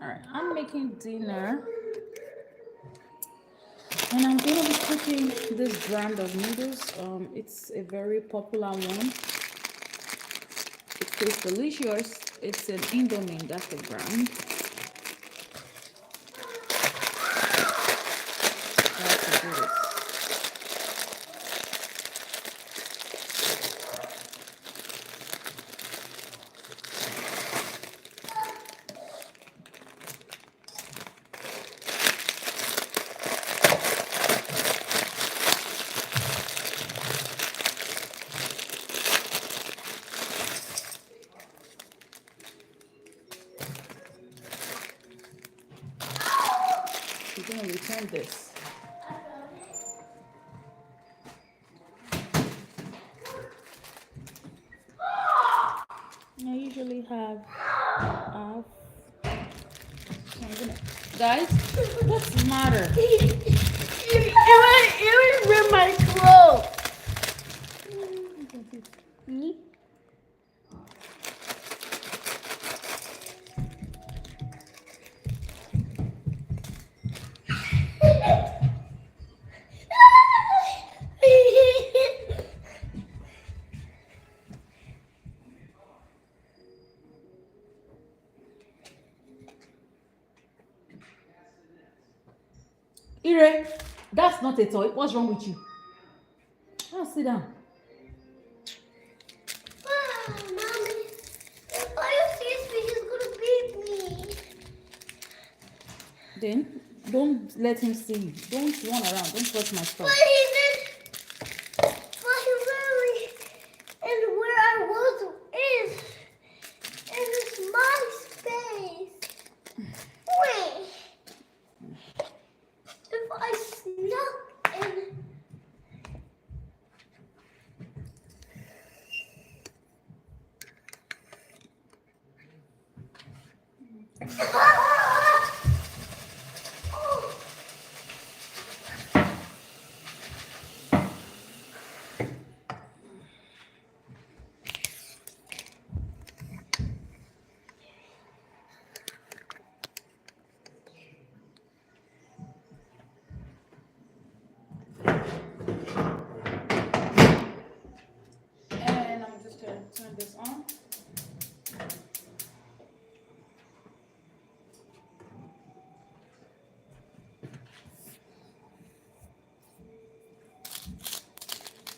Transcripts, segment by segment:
right, I'm making dinner, and I'm gonna be cooking this brand of noodles. It's a very popular one. It tastes delicious. It's an Indomie. That's the brand. I have to do this. We're gonna return this. I usually have half. Guys, what's the matter? It would rip my clothes. Me? Ire, that's not a toy. What's wrong with you? Oh, sit down. Mommy, are you serious? He's gonna beat me. Then don't let him see you. Don't run around. Don't touch my stuff. But he did. But he really. And where I was is. And it's my space. Wait. If I snuck in. And I'm just gonna turn this on.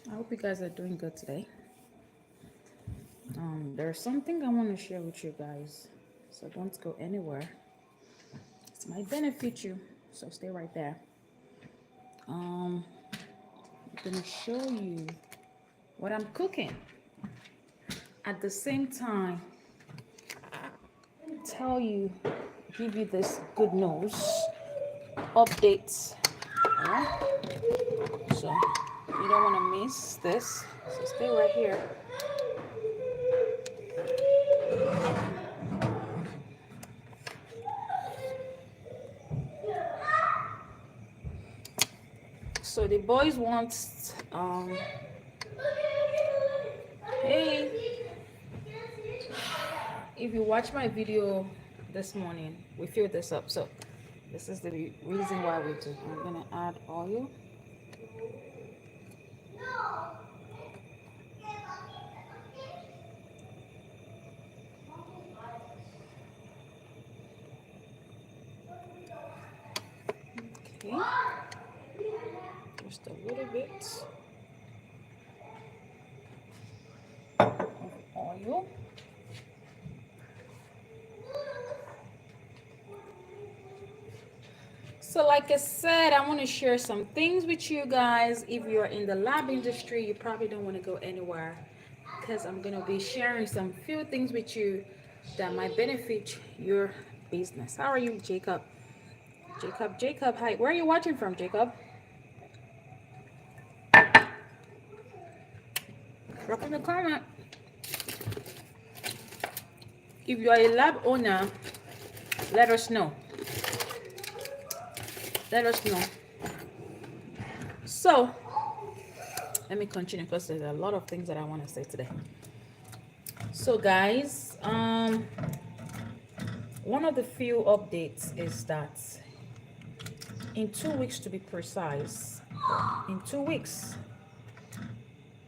I hope you guys are doing good today. There's something I want to share with you guys, so don't go anywhere. It might benefit you, so stay right there. I'm gonna show you what I'm cooking. At the same time, give you this good news updates. So you don't want to miss this. So stay right here. So the boys want hey, if you watch my video this morning, we filled this up. So this is the reason why we do. I'm gonna add oil. Okay, just a little bit of oil. So like I said, I want to share some things with you guys. If you're in the lab industry, you probably don't want to go anywhere, because I'm going to be sharing some few things with you that might benefit your business. How are you, Jacob? Jacob, hi. Where are you watching from, Jacob? Drop in the comment. If you are a lab owner, let us know. Let us know. So let me continue, because there's a lot of things that I want to say today. So guys, One of the few updates is that in 2 weeks, to be precise, in 2 weeks,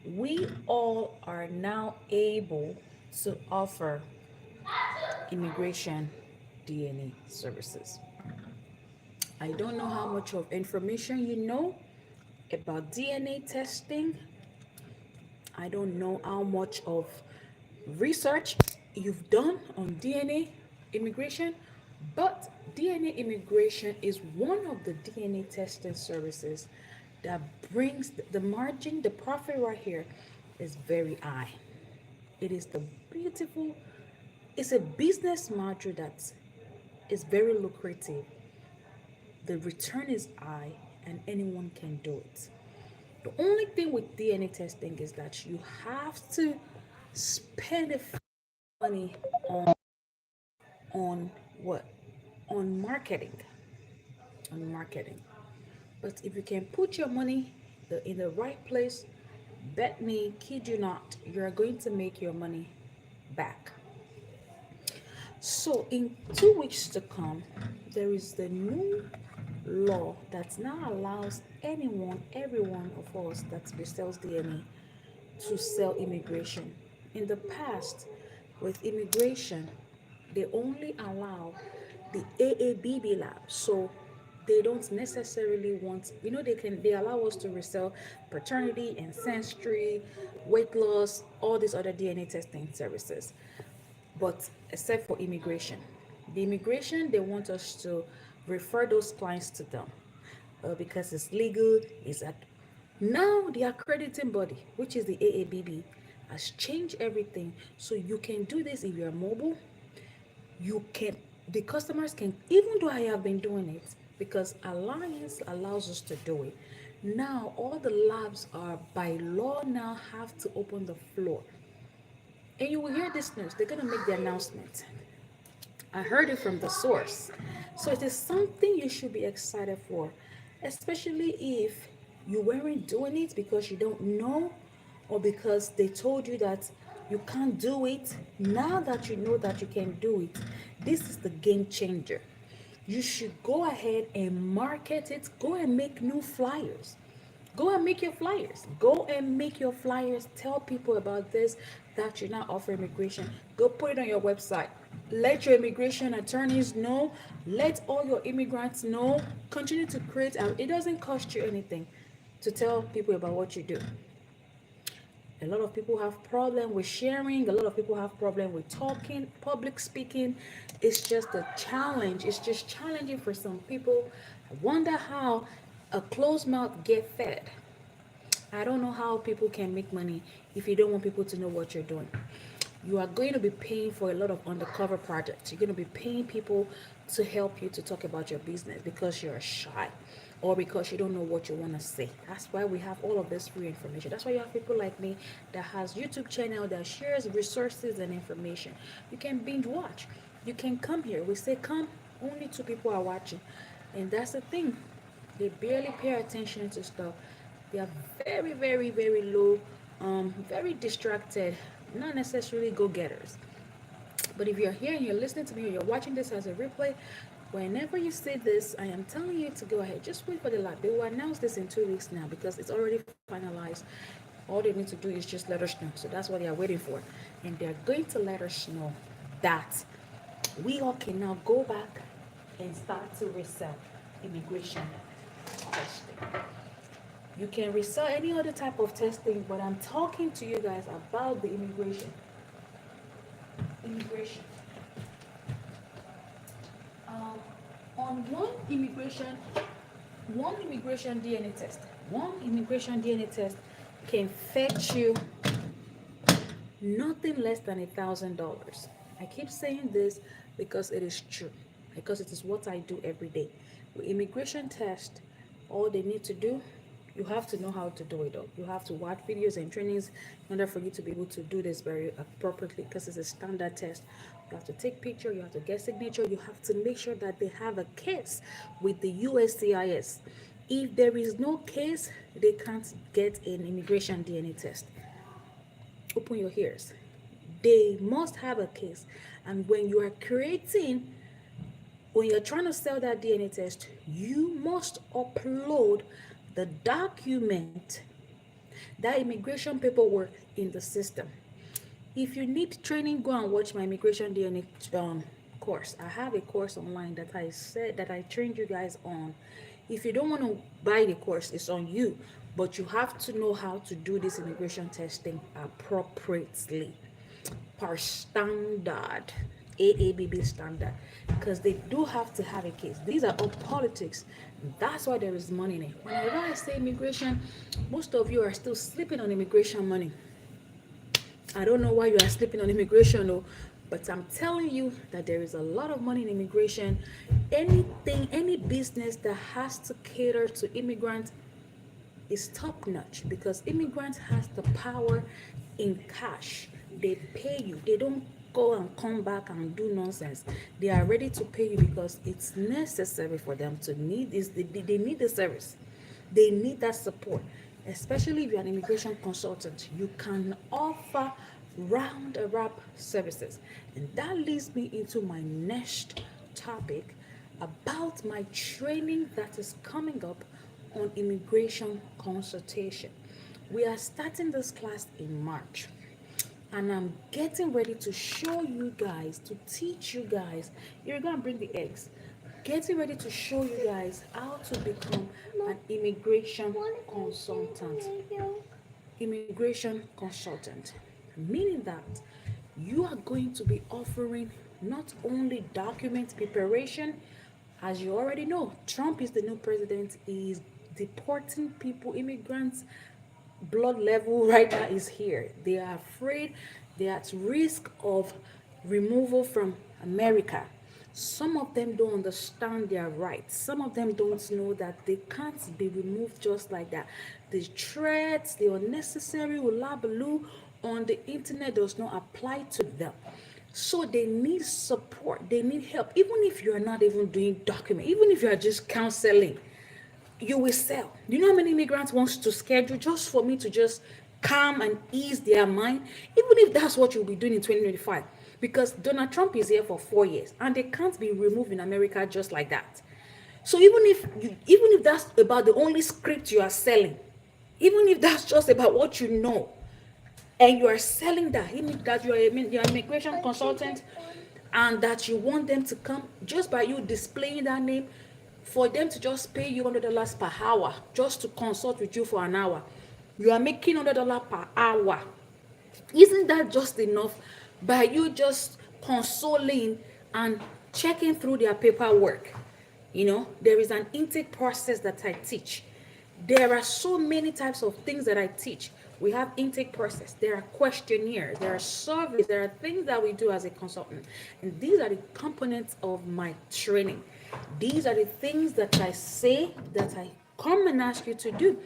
we all are now able to offer immigration DNA services. I don't know how much of information you know about DNA testing. I don't know how much of research you've done on DNA immigration, but DNA immigration is one of the DNA testing services that brings the margin, the profit right here is very high. It is the beautiful, it's a business model that is very lucrative. The return is high and anyone can do it. The only thing with DNA testing is that you have to spend money on what? On marketing. On marketing. But if you can put your money in the right place, bet me, kid you not, you're going to make your money back. So in 2 weeks to come, there is the new law that now allows anyone, every one of us that sells DNA to sell immigration. In the past, with immigration, they only allow the AABB lab. So they don't necessarily want, they allow us to resell paternity, ancestry, weight loss, all these other DNA testing services, but except for immigration. The immigration, they want us to refer those clients to them because it's legal. Now the accrediting body, which is the AABB, has changed everything. So you can do this if you're mobile. You can, the customers can, even though I have been doing it, because Alliance allows us to do it. Now all the labs are by law now have to open the floor. And you will hear this news. They're gonna make the announcement. I heard it from the source. So it is something you should be excited for, especially if you weren't doing it because you don't know or because they told you that you can't do it. Now that you know that you can do it, this is the game changer. You should go ahead and market it. Go and make new flyers. Go and make your flyers. Go and make your flyers. Tell people about this, that you now offer immigration. Go put it on your website. Let your immigration attorneys know. Let all your immigrants know. Continue to create, and it doesn't cost you anything to tell people about what you do. A lot of people have problem with sharing. A lot of people have problem with talking, public speaking. It's just a challenge. It's just challenging for some people. I wonder how a closed mouth get fed. I don't know how people can make money if you don't want people to know what you're doing. You are going to be paying for a lot of undercover projects. You're going to be paying people to help you to talk about your business because you're shy or because you don't know what you want to say. That's why we have all of this free information. That's why you have people like me that has YouTube channel that shares resources and information. You can binge watch. You can come here. We say come, only 2 people are watching. And that's the thing. They barely pay attention to stuff. They are very, very, very low, very distracted, not necessarily go-getters. But if you're here and you're listening to me or you're watching this as a replay, whenever you see this, I am telling you to go ahead. Just wait for the lab. They will announce this in 2 weeks now because it's already finalized. All they need to do is just let us know. So that's what they are waiting for. And they're going to let us know that we all can now go back and start to resell immigration testing. You can resell any other type of testing, but I'm talking to you guys about the immigration. Immigration. Um, on one immigration DNA test, one immigration DNA test can fetch you nothing less than $1,000. I keep saying this because it is true, because it is what I do every day. With immigration test, all they need to do, you have to know how to do it. Though you have to watch videos and trainings in order for you to be able to do this very appropriately because it's a standard test. You have to take picture, you have to get signature, you have to make sure that they have a case with the USCIS. If there is no case, they can't get an immigration DNA test. Open your ears. They must have a case. And when you are creating When you're trying to sell that DNA test, you must upload the document, that immigration paperwork in the system. If you need training, go and watch my immigration DNA course. I have a course online that I said that I trained you guys on. If you don't want to buy the course, it's on you, but you have to know how to do this immigration testing appropriately per standard, AABB standard, because they do have to have a case. These are all politics. That's why there is money in it. Whenever I say immigration, most of you are still sleeping on immigration money. I don't know why you are sleeping on immigration, though, but I'm telling you that there is a lot of money in immigration. Anything, any business that has to cater to immigrants is top notch, because immigrants has the power in cash. They pay you. They don't go and come back and do nonsense. They are ready to pay you because it's necessary for them to need this. They need the service. They need that support. Especially if you're an immigration consultant, you can offer round a wrap services. And that leads me into my next topic about my training that is coming up on immigration consultation. We are starting this class in March, and I'm getting ready to show you guys, to teach you guys. You're gonna bring the eggs. Getting ready to show you guys how to become an immigration consultant. Immigration consultant, meaning that you are going to be offering not only document preparation. As you already know, Trump is the new president. He is deporting people, immigrants. Blood level right now is here. They are afraid. They are at risk of removal from America. Some of them don't understand their rights. Some of them don't know that they can't be removed just like that. The threats, the unnecessary hullabaloo on the internet does not apply to them. So they need support. They need help. Even if you are not even doing document, even if you are just counseling, you will sell. Do you know how many immigrants wants to schedule just for me to just calm and ease their mind? Even if that's what you'll be doing in 2025. Because Donald Trump is here for 4 years and they can't be removed in America just like that. So even if that's about the only script you are selling, even if that's just about what you know, and you are selling that, even that you're an immigration consultant, and that you want them to come just by you displaying that name, for them to just pay you $100 per hour just to consult with you for an hour, you are making $100 per hour. Isn't that just enough? By you just consoling and checking through their paperwork. There is an intake process that I teach. There are so many types of things that I teach. We have intake process. There are questionnaires. There are surveys. There are things that we do as a consultant. And these are the components of my training. These are the things that I say that I come and ask you to do.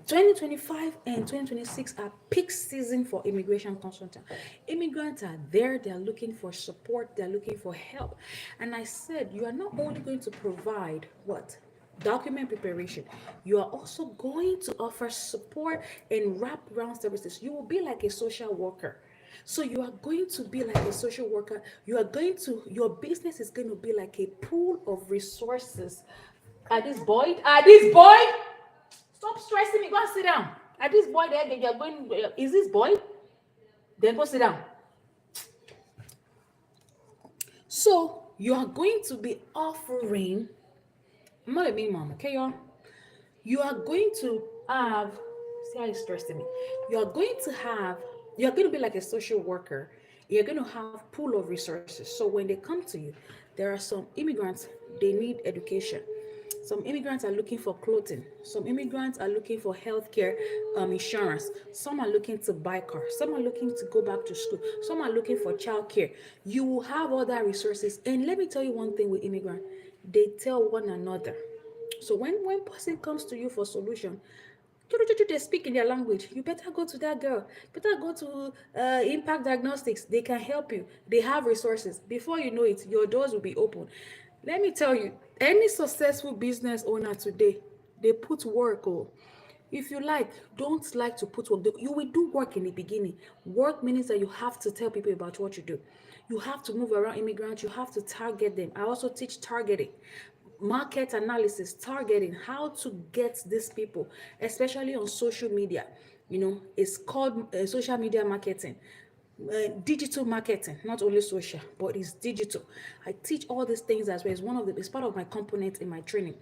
2025 and 2026 are peak season for immigration consultants. Immigrants are there, they're looking for support, they're looking for help. And I said, you are not only going to provide what? Document preparation, you are also going to offer support and wraparound services. You will be like a social worker. So you are going to be like a social worker. Your business is going to be like a pool of resources. At this boy, stop stressing me. Go and sit down. At this boy there, you're going. Is this boy? Then go sit down. So you are going to be offering. I'm not a big mom, okay, y'all. You are going to have. See how it's stressing me. You are going to have. You are going to be like a social worker. You're going to have pool of resources. So when they come to you, there are some immigrants. They need education. Some immigrants are looking for clothing. Some immigrants are looking for healthcare insurance. Some are looking to buy cars. Some are looking to go back to school. Some are looking for childcare. You will have other resources. And let me tell you one thing with immigrants, they tell one another. So when person comes to you for solution, they speak in their language. You better go to that girl. Better go to Impact Diagnostics. They can help you. They have resources. Before you know it, your doors will be open. Let me tell you, any successful business owner today, they put work. Oh, if you don't like to put work, you will do work in the beginning. Work means that you have to tell people about what you do. You have to move around immigrants. You have to target them. I also teach targeting, market analysis, targeting, how to get these people, especially on social media. It's called social media marketing, digital marketing, not only social, but it's digital. I teach all these things as well. It's part of my component in my training.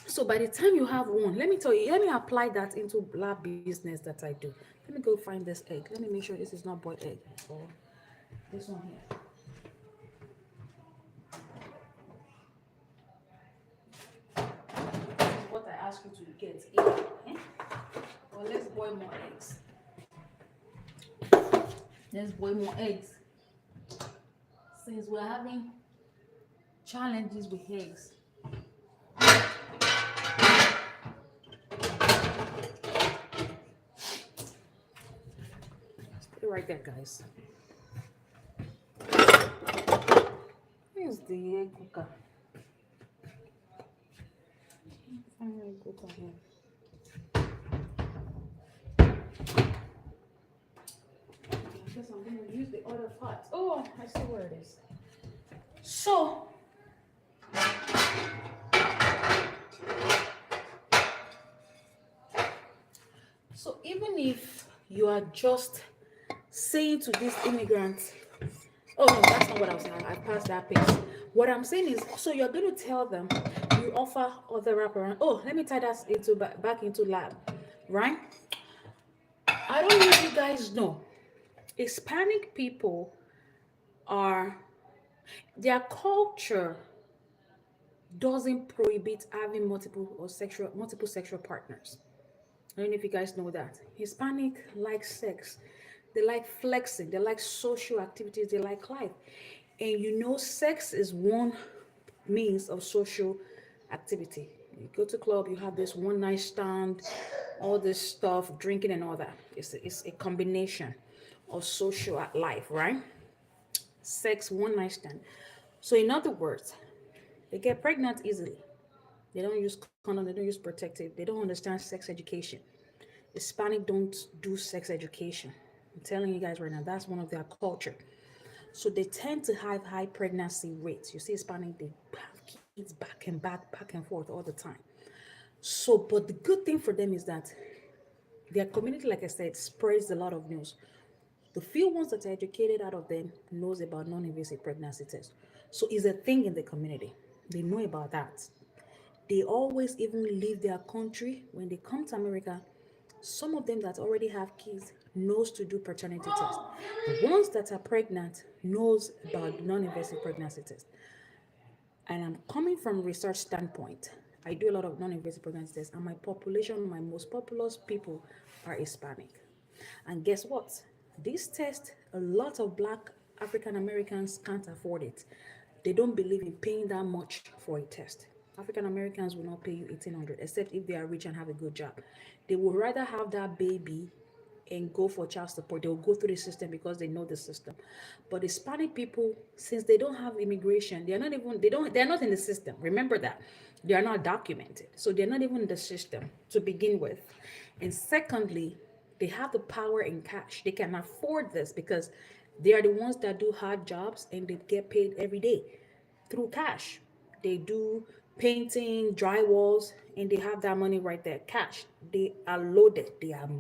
So by the time you have one, let me tell you, let me apply that into lab business that I do. Let me go find this egg. Let me make sure this is not boiled egg or this one here. This is what I ask you to get here. Eh? Well, let's boil more eggs. Let's boil more eggs. Since we're having challenges with eggs. Stay right there, guys. Where's the egg cooker? Find egg cooker here. I guess I'm gonna use the other pot. Oh, I see where it is. So even if you are just saying to this immigrant, oh no, that's not what I was saying. I passed that piece. What I'm saying is, so you're going to tell them you offer other wraparound. Oh, let me tie that into back into lab, right? I don't know if you guys know, Hispanic people are, their culture doesn't prohibit having multiple sexual partners. I don't know if you guys know that. Hispanic like sex. They like flexing. They like social activities. They like life. And sex is one means of social activity. You go to club, you have this one night stand, all this stuff, drinking and all that. It's a combination of social life, right? Sex, one night stand. So in other words, they get pregnant easily. They don't use condom, they don't use protective, they don't understand sex education. Hispanic don't do sex education. I'm telling you guys right now, that's one of their culture. So they tend to have high pregnancy rates. You see, Hispanic, they have kids back and forth all the time. So, but the good thing for them is that their community, like I said, spreads a lot of news. The few ones that are educated out of them knows about non-invasive pregnancy tests. So it's a thing in the community. They know about that. They always even leave their country when they come to America. Some of them that already have kids knows to do paternity test. The ones that are pregnant knows about non-invasive pregnancy test. And I'm coming from research standpoint. I do a lot of non-invasive pregnancy tests, and my population, my most populous people are Hispanic. And guess what? This test, a lot of Black African Americans can't afford it. They don't believe in paying that much for a test. African Americans will not pay you 1,800, except if they are rich and have a good job. They would rather have that baby and go for child support. They'll go through the system because they know the system. But Hispanic people, since they don't have immigration, they're not in the system. Remember that. They are not documented. So they're not even in the system to begin with. And secondly, they have the power in cash. They can afford this because they are the ones that do hard jobs and they get paid every day through cash. They do painting, drywalls, and they have that money right there, cash. They are loaded. They have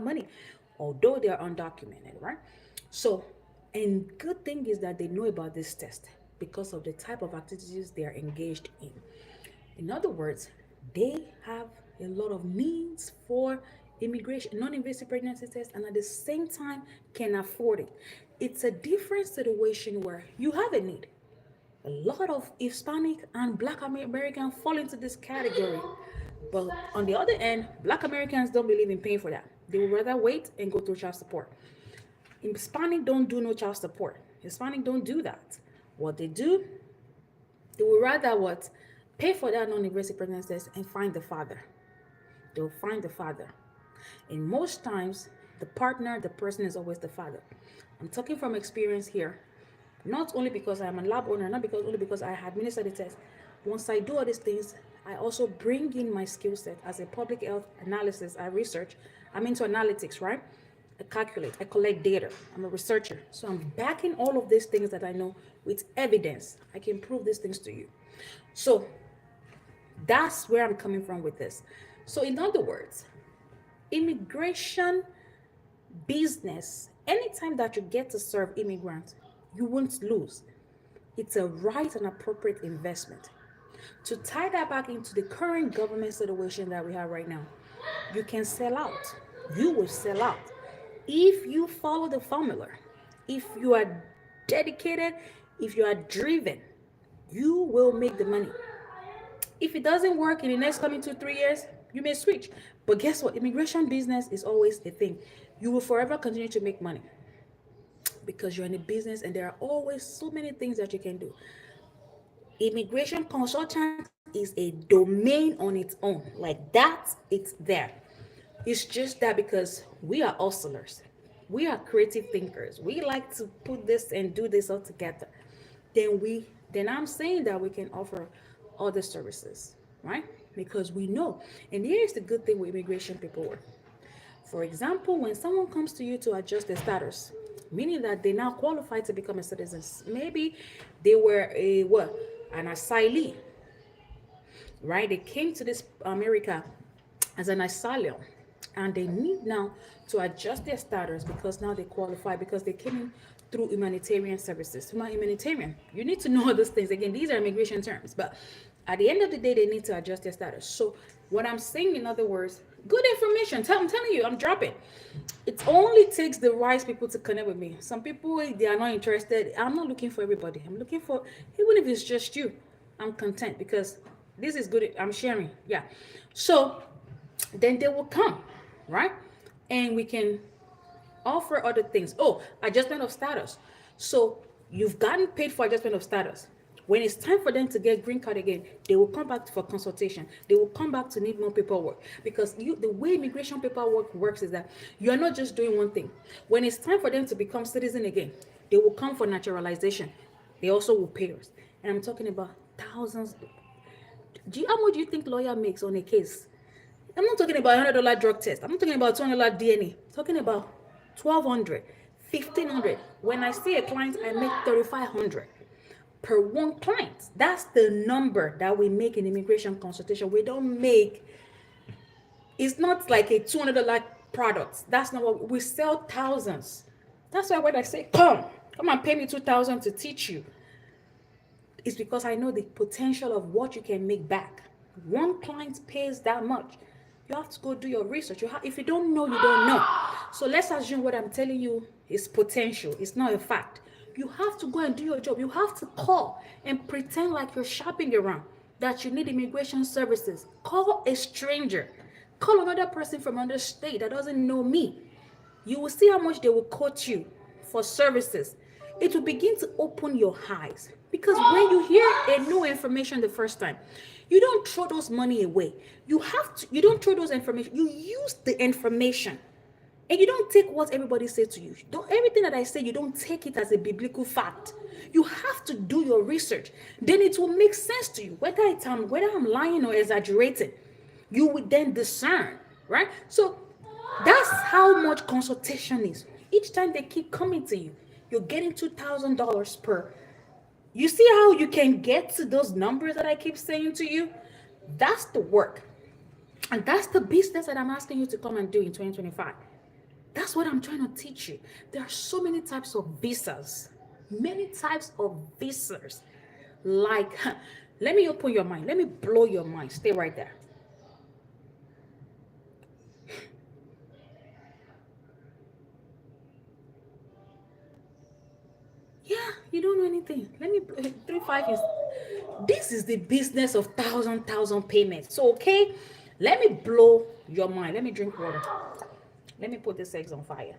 money, although they are undocumented, right? So, and good thing is that they know about this test because of the type of activities they are engaged in. In other words, they have a lot of means for immigration, non-invasive pregnancy test, and at the same time can afford it. It's a different situation where you have a need. A lot of Hispanic and Black Americans fall into this category. But on the other end, Black Americans don't believe in paying for that. They would rather wait and go through child support. Hispanic don't do no child support. Hispanic don't do that. What they do, they would rather what? Pay for that non-invasive pregnancy test and find the father. They'll find the father. And most times, the partner, the person is always the father. I'm talking from experience here. Not only because I'm a lab owner, not because only because I administer the test. Once I do all these things, I also bring in my skill set as a public health analysis. I research. I'm into analytics, right? I calculate, I collect data. I'm a researcher. So I'm backing all of these things that I know with evidence. I can prove these things to you. So that's where I'm coming from with this. So, in other words, immigration business, anytime that you get to serve immigrants, you won't lose. It's a right and appropriate investment. To tie that back into the current government situation that we have right now, you can sell out. You will sell out if you follow the formula. If you are dedicated, if you are driven, you will make the money. If it doesn't work in the next coming 2 3 years, you may switch. But guess what? Immigration business is always a thing. You will forever continue to make money because you're in a business and there are always so many things that you can do. Immigration consultant is a domain on its own. Like that, it's there. It's just that because we are hustlers, we are creative thinkers. We like to put this and do this all together. Then I'm saying that we can offer other services, right? Because we know. And here's the good thing with immigration paperwork. For example, when someone comes to you to adjust their status, meaning that they now qualify to become a citizen, maybe they were a what? An asylee, right? They came to this America as an asylum, and they need now to adjust their status because now they qualify because they came in through humanitarian services. Humanitarian, you need to know those things. Again, these are immigration terms, but at the end of the day, they need to adjust their status. So what I'm saying, in other words, good information. I'm telling you, I'm dropping. It only takes the right people to connect with me. Some people, they are not interested. I'm not looking for everybody. I'm looking for, even if it's just you, I'm content because this is good. I'm sharing. Yeah. So then they will come, right? And we can offer other things. Oh, adjustment of status. So you've gotten paid for adjustment of status. When it's time for them to get green card again, they will come back for consultation. They will come back to need more paperwork because the way immigration paperwork works is that you are not just doing one thing. When it's time for them to become citizen again, they will come for naturalization. They also will pay us. And I'm talking about thousands. How much do you think lawyer makes on a case? I'm not talking about $100 drug test. I'm not talking about $200 DNA. I'm talking about 1,200, 1,500. When I see a client, I make 3,500 per one client. That's the number that we make in immigration consultation. We don't make. It's not like a $200 product. That's not what we sell. Thousands. That's why when I say come and pay me 2,000 to teach you, it's because I know the potential of what you can make back. One client pays that much. You have to go do your research. If you don't know, you don't know. So let's assume what I'm telling you is potential. It's not a fact. You have to go and do your job. You have to call and pretend like you're shopping around, that you need immigration services. Call a stranger. Call another person from another state that doesn't know me. You will see how much they will quote you for services. It will begin to open your eyes because when you hear a new information the first time, you don't throw those money away. You don't throw those information. You use the information. And you don't take what everybody says to you. Don't, everything that I say, you don't take it as a biblical fact. You have to do your research. Then it will make sense to you, whether I'm lying or exaggerating. You will then discern, right? So that's how much consultation is. Each time they keep coming to you, you're getting $2,000 per. You see how you can get to those numbers that I keep saying to you? That's the work. And that's the business that I'm asking you to come and do in 2025. That's what I'm trying to teach you. There are so many types of visas, many types of visas. Like, let me open your mind. Let me blow your mind. Stay right there. Yeah, you don't know anything. Let me 3 5 is. This is the business of thousand payments. So okay, let me blow your mind. Let me drink water. Let me put this eggs on fire.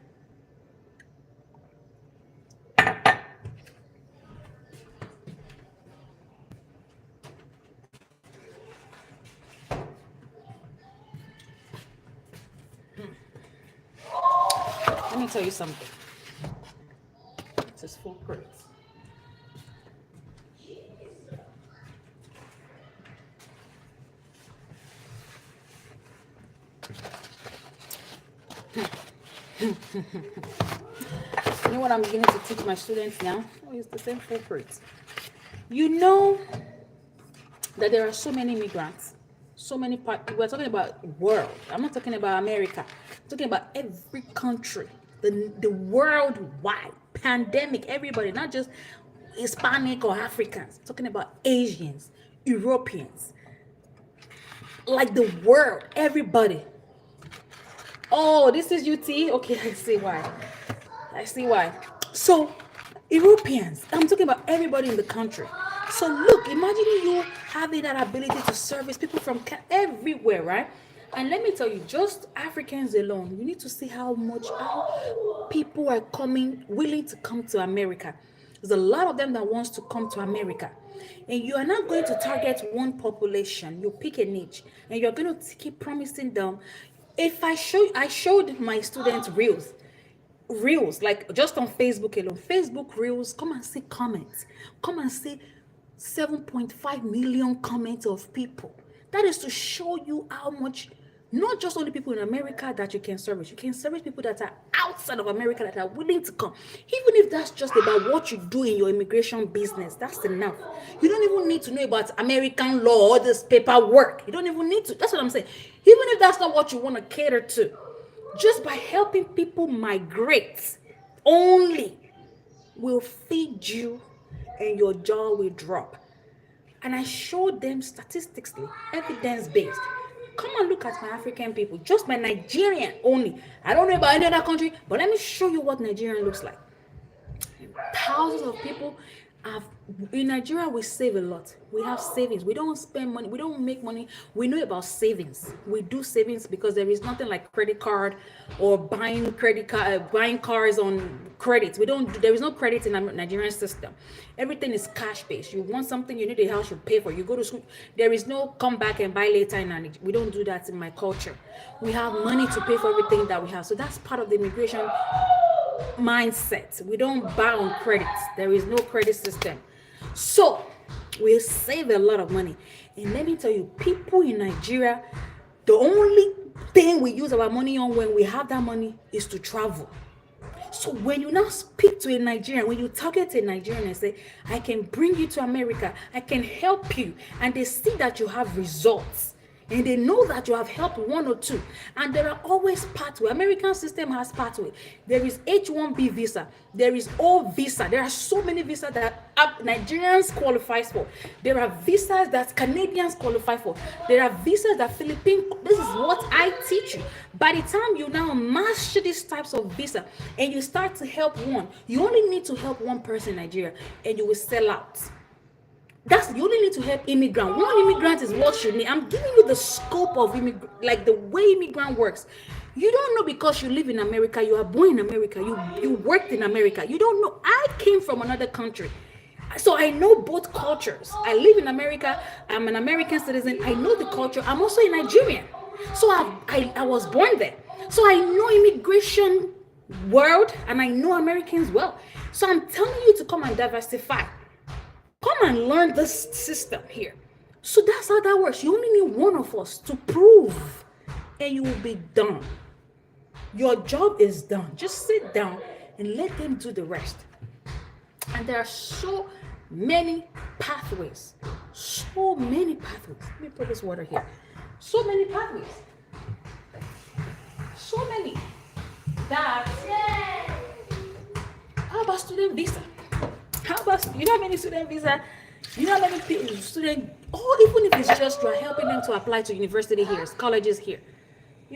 Let me tell you something. This is full credits. You know what I'm beginning to teach my students now? Oh, it's the same foolproof. You know that there are so many immigrants, so many we're talking about world. I'm not talking about America. I'm talking about every country, the worldwide pandemic. Everybody, not just Hispanic or Africans. I'm talking about Asians, Europeans, like the world, everybody. Oh, this is UT. Okay, I see why. I see why. So, Europeans, I'm talking about everybody in the country. So, look, imagine you having that ability to service people from everywhere, right? And let me tell you, just Africans alone, you need to see how people are willing to come to America. There's a lot of them that wants to come to America. And you are not going to target one population. You pick a niche and you're going to keep promising them. If I showed my students reels, like just on Facebook alone, Facebook reels, come and see comments, come and see 7.5 million comments of people. That is to show you how much, not just only people in America that you can service people that are outside of America that are willing to come. Even if that's just about what you do in your immigration business, that's enough. You don't even need to know about American law or this paperwork. You don't even need to. That's what I'm saying. Even if that's not what you want to cater to, just by helping people migrate only will feed you and your jaw will drop. And I showed them statistically, evidence based. Come and look at my African people, just my Nigerian only. I don't know about any other country, but let me show you what Nigerian looks like. Thousands of people have. In Nigeria, we save a lot. We have savings. We don't spend money. We don't make money. We know about savings. We do savings because there is nothing like credit card or buying credit card, buying cars on credit. We don't. There is no credit in the Nigerian system. Everything is cash based. You want something, you need a house, you pay for it. You go to school. There is no come back and buy later in Nigeria. We don't do that in my culture. We have money to pay for everything that we have. So that's part of the immigration mindset. We don't buy on credit. There is no credit system. So we save a lot of money. And let me tell you, people in Nigeria, the only thing we use our money on when we have that money is to travel. So when you now speak to a Nigerian, when you target a Nigerian and say, I can bring you to America, I can help you, and they see that you have results, and they know that you have helped one or two, and there are always pathway. American system has pathway. There is H-1B visa, there is O visa. There are so many visas that Nigerians qualifies for. There are visas that Canadians qualify for. There are visas that Philippines. This is what I teach you. By the time you now master these types of visa and you start to help one, you only need to help one person in Nigeria and you will sell out. That's, you only need to help immigrant. One immigrant is what you need. I'm giving you the scope of immigrant, like the way immigrant works. You don't know because you live in America, you are born in America, you worked in America. You don't know. I came from another country. So I know both cultures. I live in America. I'm an American citizen. I know the culture. I'm also a Nigerian. So I was born there. So I know immigration world and I know Americans well. So I'm telling you to come and diversify. Come and learn this system here. So that's how that works. You only need one of us to prove, and you will be done. Your job is done. Just sit down and let them do the rest. And there are so many pathways. So many pathways. Let me put this water here. So many pathways. So many. That. How about student visa? How about, you know how many student visa? You know how many people, student, or even if it's just you are helping them to apply to university here, colleges here.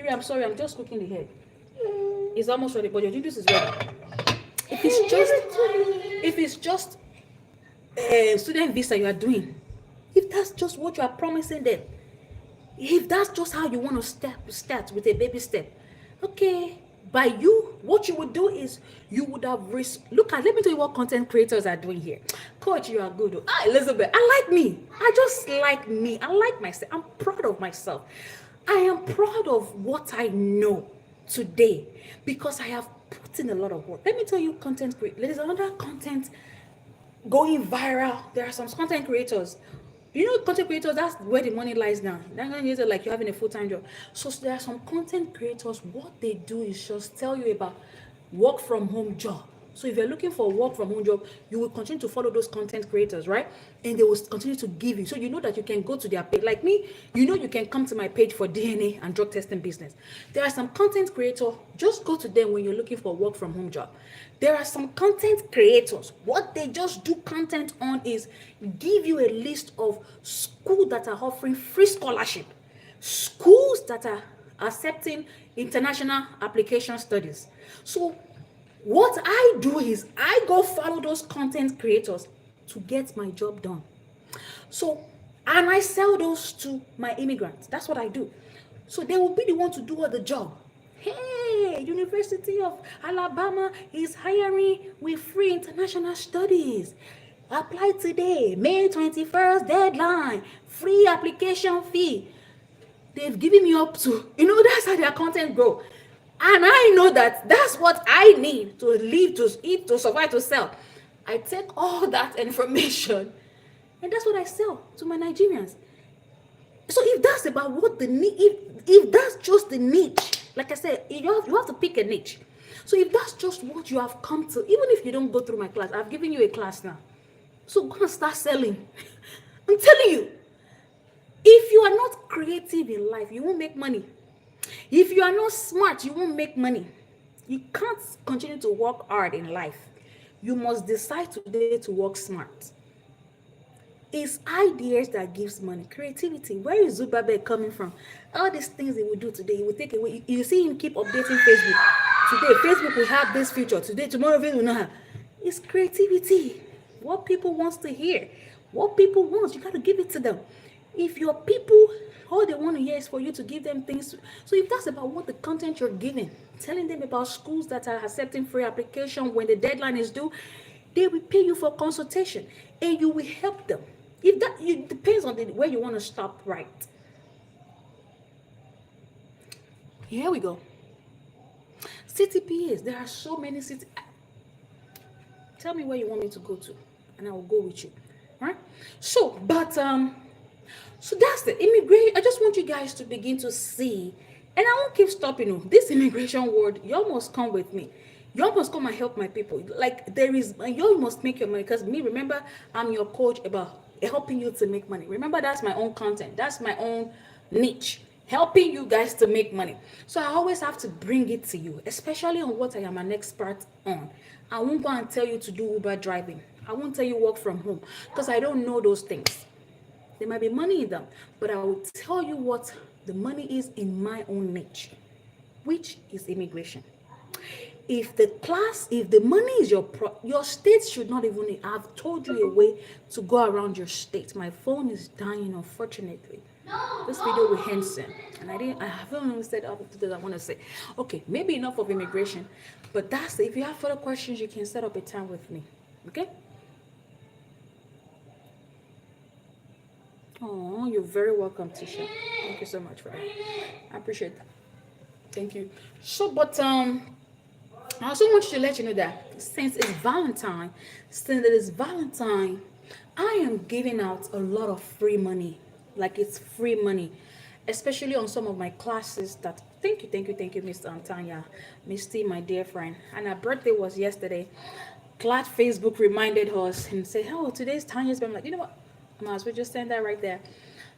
I'm sorry, I'm just cooking the head. It's almost ready, but your juice is ready. If it's just student visa you are doing, if that's just what you are promising them, if that's just how you want to start with a baby step, okay. By you, what you would do is you would have look at, let me tell you what content creators are doing here. Coach, you are good. Ah, Elizabeth, I like me. I just like me. I like myself. I'm proud of myself. I am proud of what I know today because I have put in a lot of work. Let me tell you, content creators. There's another content going viral. There are some content creators Content creators, that's where the money lies now. That's like you're having a full-time job. So there are some content creators, what they do is just tell you about work from home job. So if you're looking for a work from home job, you will continue to follow those content creators, right? And they will continue to give you. So you know that you can go to their page. Like me, you can come to my page for DNA and drug testing business. There are some content creators, just go to them when you're looking for a work from home job. There are some content creators, what they just do content on is give you a list of schools that are offering free scholarship, schools that are accepting international application studies. So what I do is I go follow those content creators to get my job done. So, and I sell those to my immigrants. That's what I do. So they will be the one to do all the job. Hey, University of Alabama is hiring with free international studies. Apply today, May 21st deadline, free application fee. They've given me up to, that's how their content grow. And I know that that's what I need to live, to eat, to survive, to sell. I take all that information and that's what I sell to my Nigerians. So if that's about what the need, if that's just the niche, like I said, you have to pick a niche. So if that's just what you have come to, even if you don't go through my class, I've given you a class now. So go and start selling. I'm telling you, if you are not creative in life, you won't make money. If you are not smart, you won't make money. You can't continue to work hard in life. You must decide today to work smart. It's ideas that gives money. Creativity. Where is Zubabe coming from? All these things he will do today, he will take away. You see him keep updating Facebook. Today, Facebook will have this feature. Today, tomorrow, Facebook will not have. It's creativity. What people wants to hear. What people want, you got to give it to them. If your people, all they want to hear is for you to give them things. So if that's about what the content you're giving, telling them about schools that are accepting free application when the deadline is due, they will pay you for consultation and you will help them. If that, it depends on where you want to stop, right? Here we go. CTPAs, there are so many cities. Tell me where you want me to go to and I will go with you, right? So that's the immigration. I just want you guys to begin to see, and I won't keep stopping you. This immigration word, you all must come with me. You all must come and help my people. Like you all must make your money. Because me, remember, I'm your coach about helping you to make money. Remember, that's my own content. That's my own niche. Helping you guys to make money. So I always have to bring it to you, especially on what I am an expert on. I won't go and tell you to do Uber driving. I won't tell you work from home because I don't know those things. There might be money in them, but I will tell you what the money is in my own niche, which is immigration. If the money is your state should not even, I've told you a way to go around your state. My phone is dying, unfortunately. This video will end soon. And I haven't even said all the things I want to say. Okay, maybe enough of immigration, but that's it. If you have further questions, you can set up a time with me. Okay? Oh, you're very welcome, Tisha. Thank you so much for that. I appreciate that. Thank you. So, but I also want to let you know that since it is Valentine, I am giving out a lot of free money. Like it's free money, especially on some of my classes that thank you, Miss Tanya, Misty, my dear friend. And her birthday was yesterday. Glad Facebook reminded us and said, oh, today's Tanya's birthday. I'm like, you know what? Might as well just send that right there.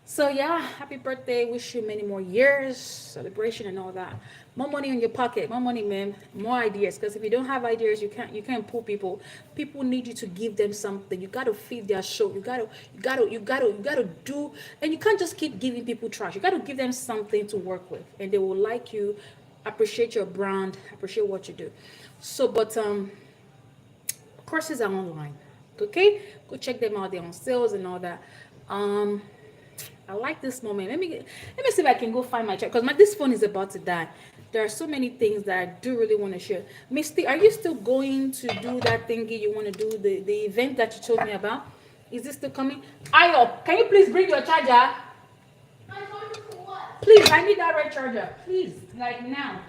So yeah, happy birthday. Wish you many more years, celebration and all that. More money in your pocket, more money, man, more ideas. Because if you don't have ideas, you can't pull people. People need you to give them something. You gotta feed their soul. You gotta do, and you can't just keep giving people trash. You gotta give them something to work with, and they will like you, appreciate your brand, appreciate what you do. So, but courses are online. Okay, go check them out. They're on sales and all that. I like this moment. Let me see if I can go find my check because this phone is about to die. There are so many things that I do really want to share. Misty, are you still going to do that thingy you want to do, the event that you told me about? Is this still coming? Ayo, can you please bring your charger? My charger for what? Please, I need that red charger. Please, like now.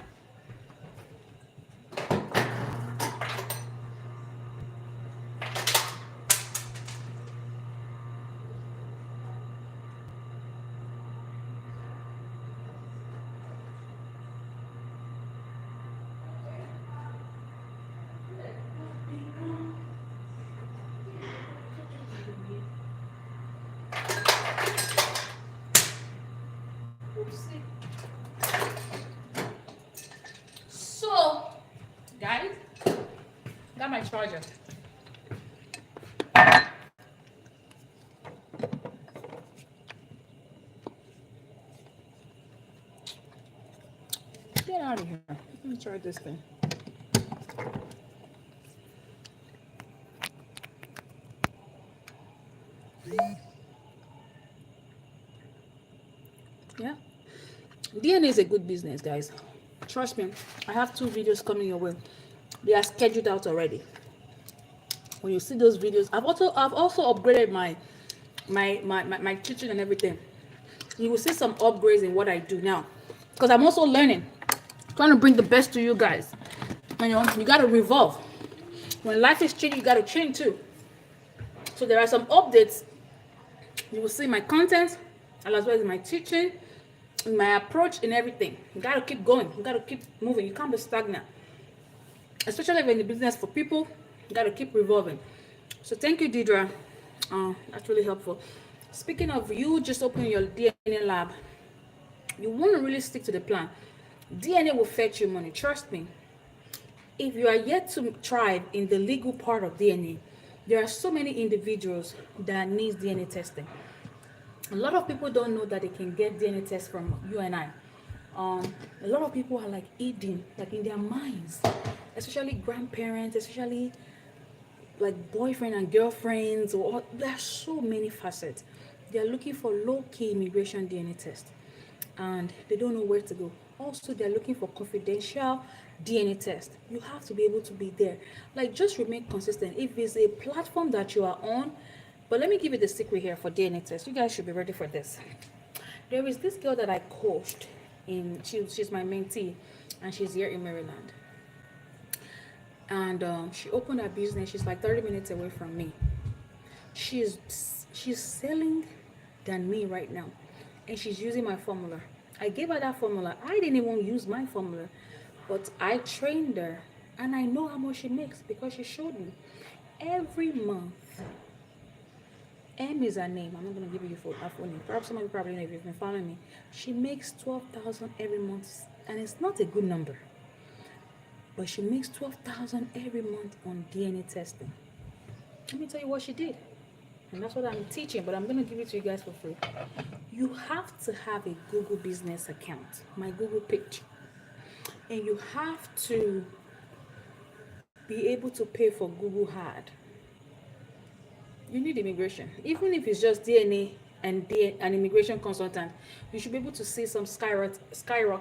charger. Get out of here. Let me try this thing. Yeah. DNA is a good business, guys. Trust me. I have 2 videos coming your way. They are scheduled out already. When you see those videos, I've also upgraded my teaching and everything. You will see some upgrades in what I do now. Because I'm also learning. Trying to bring the best to you guys. You gotta revolve. When life is changing, you gotta change too. So there are some updates. You will see my content, and as well as my teaching, my approach, and everything. You gotta keep going. You gotta keep moving. You can't be stagnant. Especially if you're in the business for people, you gotta keep revolving. So thank you, Deidre. That's really helpful. Speaking of you just opening your DNA lab, you want to really stick to the plan. DNA will fetch you money. Trust me. If you are yet to thrive in the legal part of DNA, there are so many individuals that needs DNA testing. A lot of people don't know that they can get DNA tests from you and I. A lot of people are like eating, like in their minds, especially grandparents, especially like boyfriend and girlfriends, or there's so many facets. They are looking for low-key immigration DNA test, and they don't know where to go. Also, they're looking for confidential DNA test. You have to be able to be there. Like, just remain consistent. If it's a platform that you are on, but let me give you the secret here for DNA test. You guys should be ready for this. There is this girl that I coached she's my mentee, and she's here in Maryland. And she opened her business. She's like 30 minutes away from me. She's selling than me right now, and she's using my formula. I gave her that formula. I didn't even use my formula, but I trained her, and I know how much she makes because she showed me every month. M is her name. I'm not gonna give you her full name. Perhaps some of you probably know if you've been following me. She makes 12,000 every month, and it's not a good number, but she makes 12,000 every month on DNA testing. Let me tell you what she did. And that's what I'm teaching, but I'm going to give it to you guys for free. You have to have a Google business account, my Google page. And you have to be able to pay for Google Ad. You need immigration. Even if it's just DNA and an immigration consultant, you should be able to see some skyrocket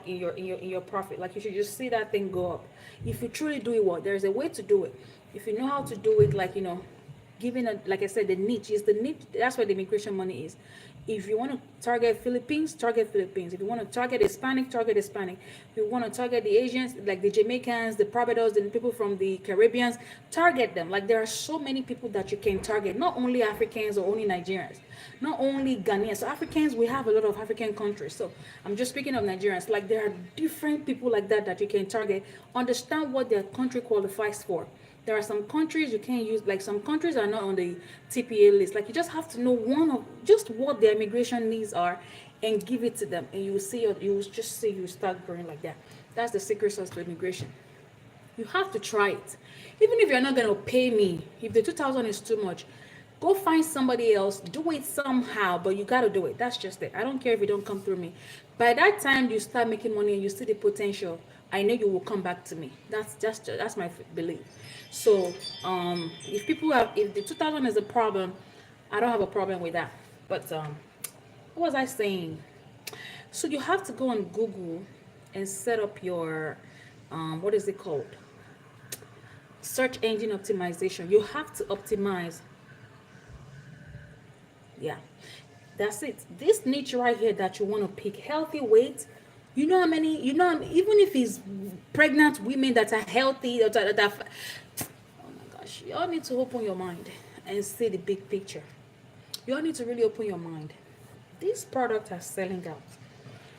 in your profit. Like, you should just see that thing go up. If you truly do it well, there's a way to do it. If you know how to do it, like, given like I said, the niche is the niche. That's where the immigration money is. If you want to target Philippines, target Philippines. If you want to target Hispanic, target Hispanic. If you want to target the Asians, like the Jamaicans, the Barbados, the people from the Caribbeans, target them. Like, there are so many people that you can target. Not only Africans or only Nigerians, not only Ghanaians. So Africans, we have a lot of African countries. So I'm just speaking of Nigerians. Like, there are different people like that you can target. Understand what their country qualifies for. There are some countries you can't use, like some countries are not on the TPA list. Like, you just have to know just what their immigration needs are and give it to them, and you will see, you will just see you start growing like that. That's the secret sauce to immigration. You have to try it. Even if you're not going to pay me, if the 2,000 is too much, go find somebody else, do it somehow, but you got to do it. That's just it. I don't care if you don't come through me. By that time you start making money and you see the potential, I know you will come back to me. That's my belief. So if the 2,000 is a problem, I don't have a problem with that. But what was I saying? So you have to go on Google and set up your what is it called? Search engine optimization. You have to optimize. Yeah, that's it. This niche right here that you want to pick, healthy weight. You know how many, even if it's pregnant women that are healthy, oh my gosh, you all need to open your mind and see the big picture. You all need to really open your mind. These products are selling out.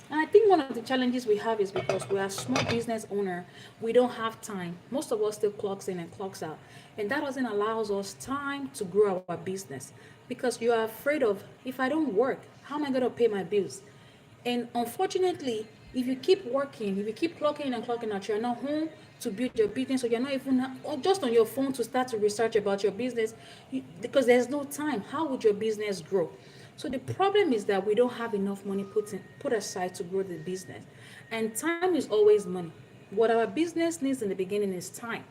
And I think one of the challenges we have is because we are small business owner, we don't have time. Most of us still clocks in and clocks out. And that doesn't allow us time to grow our business. Because you are afraid of, if I don't work, how am I going to pay my bills? And unfortunately, if you keep working, if you keep clocking in and clocking out, you're not home to build your business, or you're not even or just on your phone to start to research about your business, because there's no time. How would your business grow? So the problem is that we don't have enough money put aside to grow the business, and time is always money. What our business needs in the beginning is time.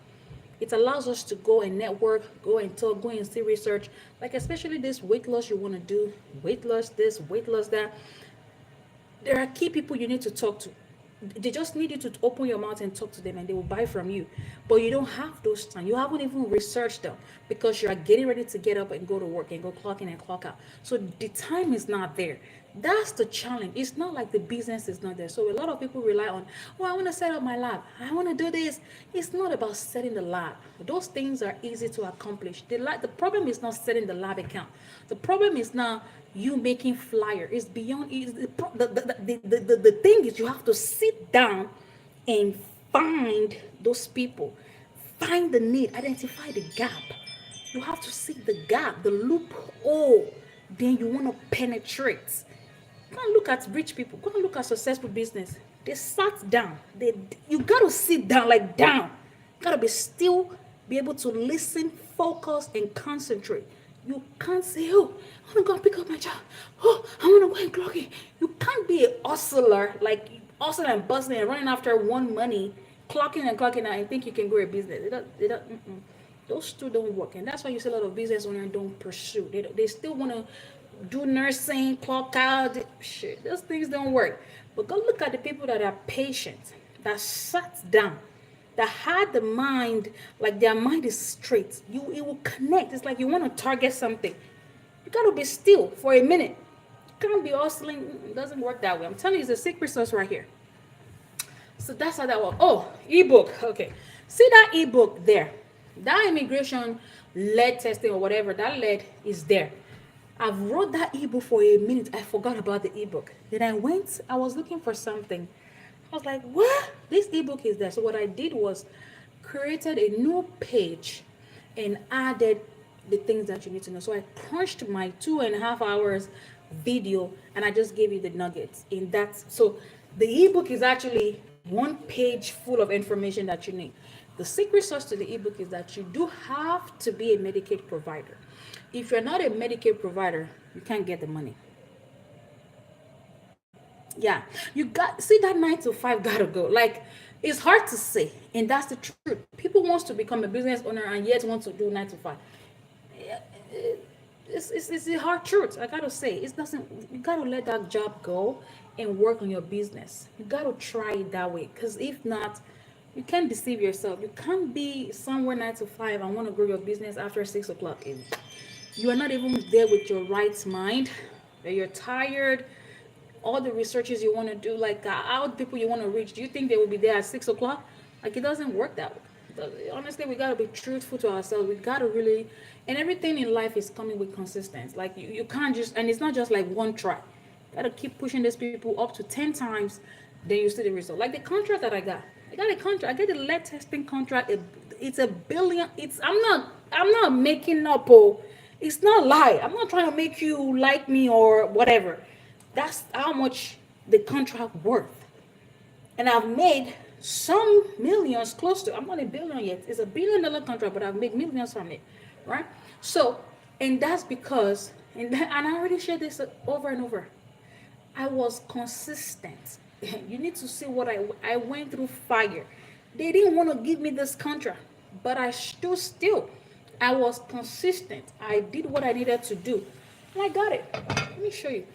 It allows us to go and network, go and talk, go and see research, like especially this weight loss you want to do, weight loss this, weight loss that. There are key people you need to talk to. They just need you to open your mouth and talk to them, and they will buy from you. But you don't have those time. You haven't even researched them because you are getting ready to get up and go to work and go clock in and clock out. So the time is not there. That's the challenge. It's not like the business is not there. So a lot of people rely on, oh, I want to set up my lab. I want to do this. It's not about setting the lab. Those things are easy to accomplish. The problem is not setting the lab account. The problem is not you making flyer. It's beyond. It's the thing is you have to sit down and find those people, find the need, identify the gap. You have to see the gap, the loophole. Then you want to penetrate. Go and look at rich people. Go and look at successful business. They sat down. You gotta sit down, like down. You gotta be still, be able to listen, focus, and concentrate. You can't say, oh, I wanna go and pick up my job. Oh, I wanna go and clock it. You can't be a hustler, like hustling and bustling and running after one money, clocking and clocking out, and think you can grow a business. Those two don't work, and that's why you see a lot of business owners don't pursue. They still want to do nursing, clock out. Shit, those things don't work. But go look at the people that are patient, that sat down, that had the mind, like their mind is straight. It will connect. It's like you want to target something. You gotta be still for a minute. You can't be hustling. It doesn't work that way. I'm telling you, it's a secret sauce right here. So that's how that works. Oh, ebook. Okay. See that ebook there? That immigration lead testing or whatever, that lead is there. I've wrote that ebook for a minute. I forgot about the ebook. Then I was looking for something. I was like, what? This ebook is there. So what I did was created a new page and added the things that you need to know. So I crunched my 2.5 hours video and I just gave you the nuggets in that. So the ebook is actually one page full of information that you need. The secret sauce to the ebook is that you do have to be a Medicaid provider. If you're not a Medicaid provider, you can't get the money. Yeah, you got see that 9 to 5 gotta go. Like it's hard to say, and that's the truth. People wants to become a business owner and yet want to do 9 to 5. Yeah, it's a hard truth. I gotta say, it doesn't. You gotta let that job go and work on your business. You gotta try it that way, because if not, you can't deceive yourself. You can't be somewhere 9 to 5 and want to grow your business after 6 o'clock. You are not even there with your right mind. You're tired. All the researches you want to do, like how people you want to reach, do you think they will be there at 6 o'clock? Like it doesn't work that way. Honestly, we gotta be truthful to ourselves. We gotta really, and everything in life is coming with consistency. Like you can't just, and it's not just like one try. You gotta keep pushing these people up to 10 times, then you see the result. Like the contract that I got a contract. I get a lead testing contract. It's a billion. I'm not making up. Oh, it's not lie. I'm not trying to make you like me or whatever. That's how much the contract worth. And I've made some millions, close to, I'm not a billion yet. It's $1 billion contract, but I've made millions from it, right? So, and that's because, and I already shared this over and over. I was consistent. You need to see what I went through fire. They didn't want to give me this contract, but I stood still. I was consistent. I did what I needed to do, and I got it. Let me show you.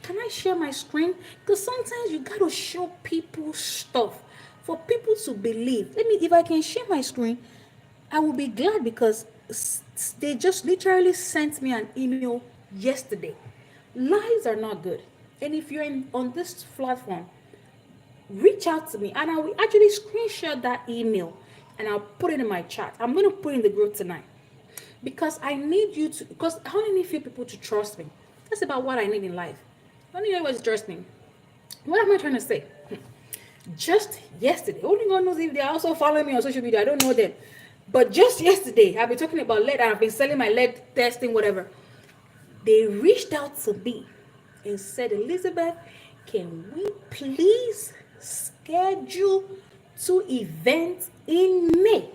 Can I share my screen? Because sometimes you gotta show people stuff for people to believe. Let me, if I can share my screen, I will be glad because they just literally sent me an email yesterday. Lies are not good. And if you're on this platform, reach out to me and I will actually screenshot that email and I'll put it in my chat. I'm going to put it in the group tonight because I need you to, because I only need few people to trust me. That's about what I need in life. I don't need anyone to trust me. What am I trying to say? Just yesterday, only God knows if they are also following me on social media. I don't know them. But just yesterday, I've been talking about lead. I've been selling my lead testing, whatever. They reached out to me and said, Elizabeth, can we please schedule to events in May.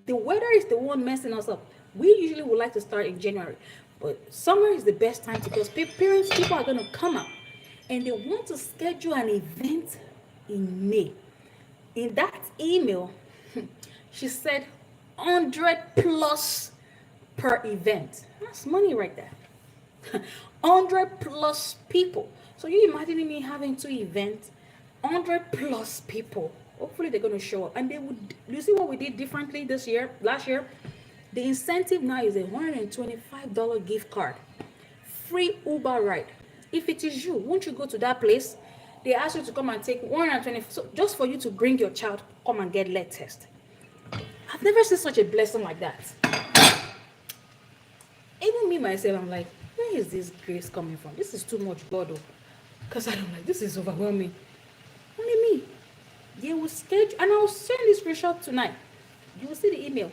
The weather is the one messing us up. We usually would like to start in January, but summer is the best time because people are going to come out and they want to schedule an event in May. In that email, she said 100 plus per event. That's money right there. 100 plus people. So you imagining me having two events, 100 plus people. Hopefully they're going to show up. And they would, you see what we did differently this year, last year? The incentive now is a $125 gift card. Free Uber ride. If it is you, won't you go to that place? They ask you to come and take 120, so just for you to bring your child, come and get lead test. I've never seen such a blessing like that. Even me myself, I'm like, where is this grace coming from? This is too much God, oh. Because I don't like, this is overwhelming. Only me. They will schedule, and I'll send this screenshot tonight. You will see the email.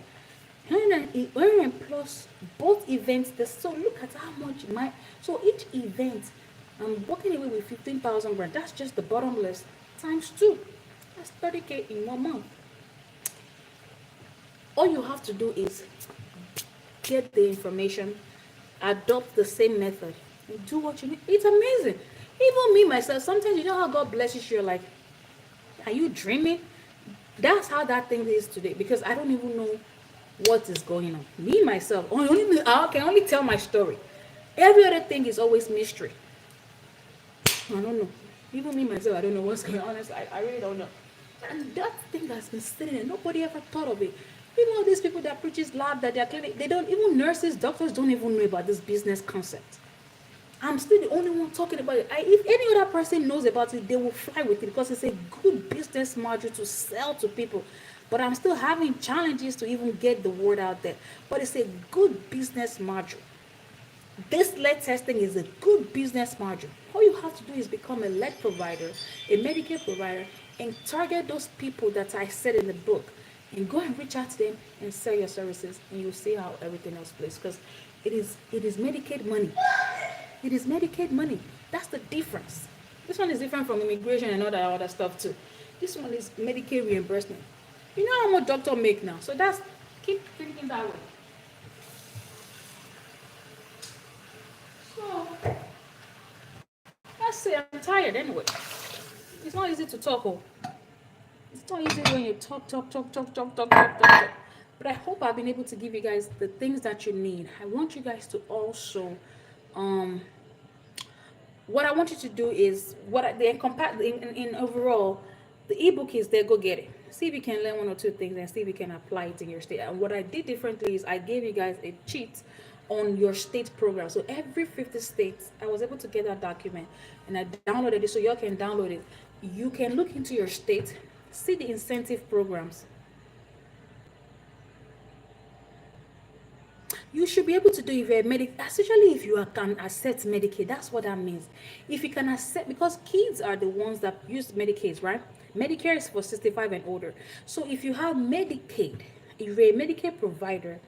100 plus both events. So look at how much my, so each event, I'm walking away with 15,000 grand. That's just the bottom list times 2. That's 30K in 1 month. All you have to do is get the information, adopt the same method, and do what you need. It's amazing. Even me myself, sometimes you know how God blesses you, you're like, are you dreaming? That's how that thing is today, because I don't even know what is going on. Me myself, I can only tell my story. Every other thing is always mystery. I don't know. Even me myself, I don't know what's going on. I really don't know. And that thing has been sitting there. Nobody ever thought of it. You know, these people that preaches lab, that they're clinic, they don't, even nurses, doctors don't even know about this business concept. I'm still the only one talking about it. If any other person knows about it, they will fly with it because it's a good business module to sell to people. But I'm still having challenges to even get the word out there. But it's a good business module. This lead testing is a good business module. All you have to do is become a lead provider, a Medicare provider, and target those people that I said in the book. And go and reach out to them and sell your services, and you'll see how everything else plays. Because it is Medicaid money. It is Medicaid money. That's the difference. This one is different from immigration and all that other stuff too. This one is Medicaid reimbursement. You know how much doctor make now, so that's, keep thinking that way. So let's say I'm tired anyway. It's not easy to talk. Oh. It's not easy when you talk. But I hope I've been able to give you guys the things that you need. I want you guys to also, what I want you to do is, in overall, the ebook is there, go get it. See if you can learn 1 or 2 things and see if you can apply it in your state. And what I did differently is I gave you guys a cheat on your state program. So every 50 states, I was able to get that document and I downloaded it so y'all can download it. You can look into your state, see the incentive programs. You should be able to do if you're especially if you can accept Medicaid. That's what that means. If you can accept, because kids are the ones that use Medicaid, right? Medicare is for 65 and older. So if you have Medicaid, if you're a Medicaid provider,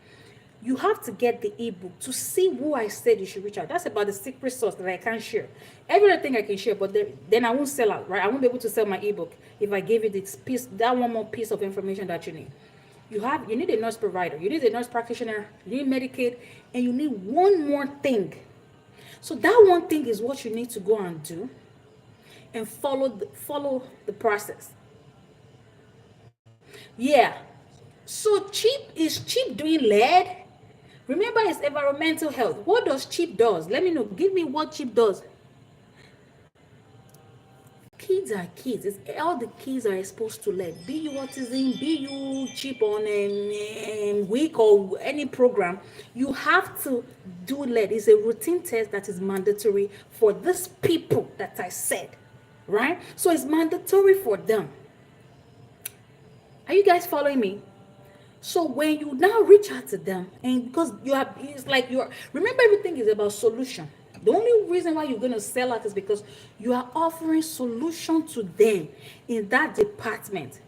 you have to get the ebook to see who I said you should reach out. That's about the secret sauce that I can't share. Every other thing I can share, but then I won't sell out, right? I won't be able to sell my ebook if I gave you this piece, that one more piece of information that you need. You need a nurse provider, you need a nurse practitioner, you need Medicaid, and you need one more thing. So that one thing is what you need to go and do and follow the process. Yeah. So cheap doing lead? Remember, it's environmental health. What does cheap does? Let me know. Give me what cheap does. Kids are kids. All the kids are exposed to lead. Be you autism, be you cheap on week or any program, you have to do lead. It's a routine test that is mandatory for these people that I said, right? So it's mandatory for them. Are you guys following me? So when you now reach out to them, and because remember, everything is about solution. The only reason why you're going to sell out is because you are offering solution to them in that department.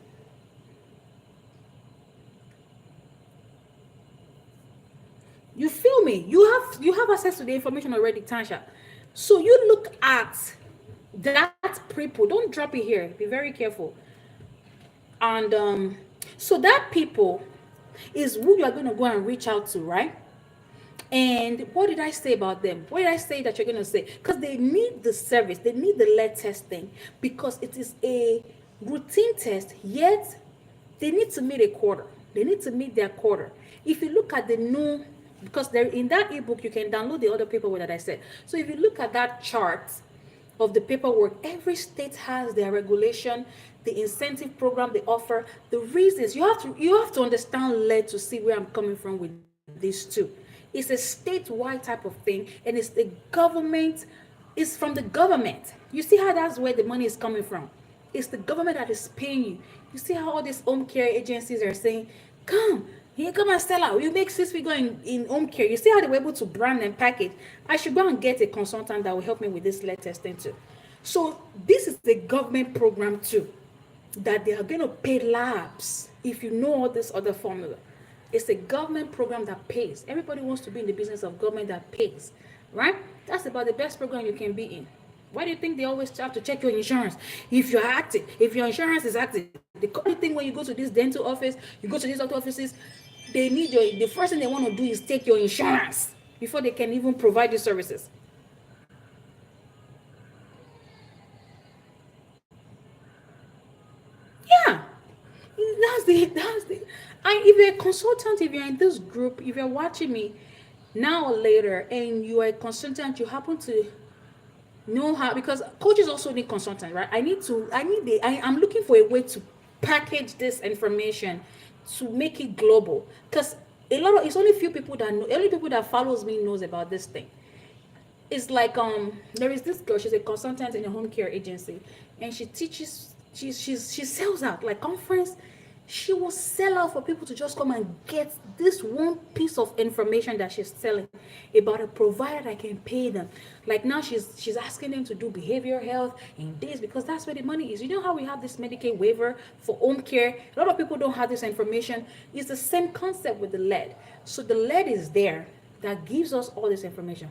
You feel me? You have access to the information already, Tansha. So you look at that prepo. Don't drop it here. Be very careful. And so that people is who you are going to go and reach out to, right? And what did I say about them? What did I say that you're going to say? Because they need the service, they need the lead testing because it is a routine test, yet they need to meet a quarter. They need to meet their quarter. If you look at the new, because there in that ebook, you can download the other paperwork that I said. So if you look at that chart of the paperwork, every state has their regulation, the incentive program they offer, the reasons. You have to understand lead to see where I'm coming from with these two. It's a statewide type of thing, and it's the government, it's from the government. You see how that's where the money is coming from. It's the government that is paying you. You see how all these home care agencies are saying, come, here, come and sell out. You make 6 figure in home care. You see how they were able to brand and package. I should go and get a consultant that will help me with this lead testing too. So this is a government program too, that they are going to pay labs if you know all this other formula. It's a government program that pays. Everybody wants to be in the business of government that pays, right? That's about the best program you can be in. Why do you think they always have to check your insurance? If you're active, if your insurance is active, the only thing when you go to this dental office, you go to these doctor offices, they need your, the first thing they want to do is take your insurance before they can even provide you services. Yeah, that's the I if you're a consultant, if you're in this group, if you're watching me now or later and you are a consultant, you happen to know how, because coaches also need consultant, right? I'm looking for a way to package this information to make it global, because a lot of, it's only few people that know, only people that follows me knows about this thing. It's like there is this girl, she's a consultant in a home care agency, and she teaches, she sells out like conference. She will sell out for people to just come and get this one piece of information that she's selling about a provider that can pay them. Like now she's asking them to do behavioral health and this, because that's where the money is. You know how we have this Medicaid waiver for home care? A lot of people don't have this information. It's the same concept with the lead. So the lead is there that gives us all this information.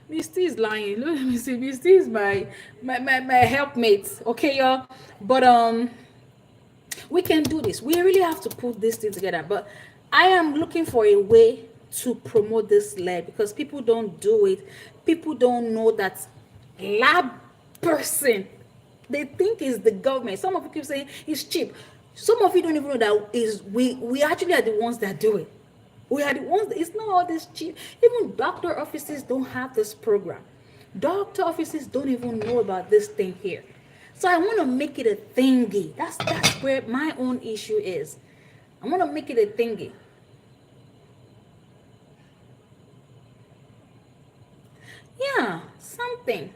Misty is lying. Look, let me see. Misty is my helpmate. Okay, y'all. But we can do this. We really have to put this thing together. But I am looking for a way to promote this lab because people don't do it. People don't know that lab person, they think is the government. Some of you keep saying it's cheap. Some of you don't even know that is we actually are the ones that do it. We are the ones. It's not all this cheap. Even doctor offices don't have this program. Doctor offices don't even know about this thing here. So I want to make it a thingy. That's where my own issue is. I want to make it a thingy. Yeah, something.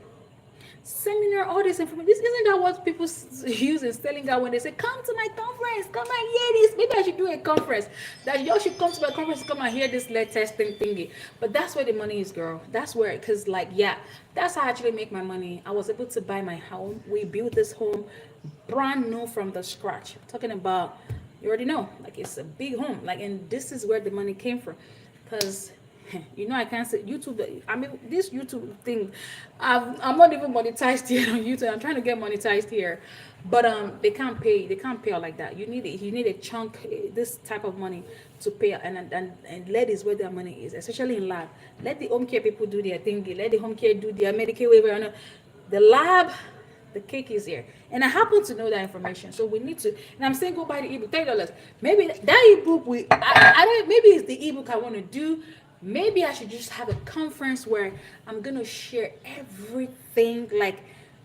Seminar, all this information. This isn't that what people use in selling out when they say, come to my conference, come and hear this. Maybe I should do a conference. That y'all should come to my conference, come and hear this lead testing thingy. But that's where the money is, girl. That's where, because like, yeah, that's how I actually make my money. I was able to buy my home. We built this home brand new from the scratch. I'm talking about, you already know, like it's a big home. Like, and this is where the money came from. Because I can't say YouTube. I mean, this YouTube thing, I'm not even monetized here on YouTube. I'm trying to get monetized here, but they can't pay. They can't pay out like that. You need a chunk, this type of money to pay, and let is where their money is, especially in lab. Let the home care people do their thing. Let the home care do their Medicaid waiver. And the lab, the cake is here, and I happen to know that information. So we need to. And I'm saying go buy the ebook, $30. Maybe that ebook I don't. Maybe it's the ebook I want to do. Maybe I should just have a conference where I'm gonna share everything, like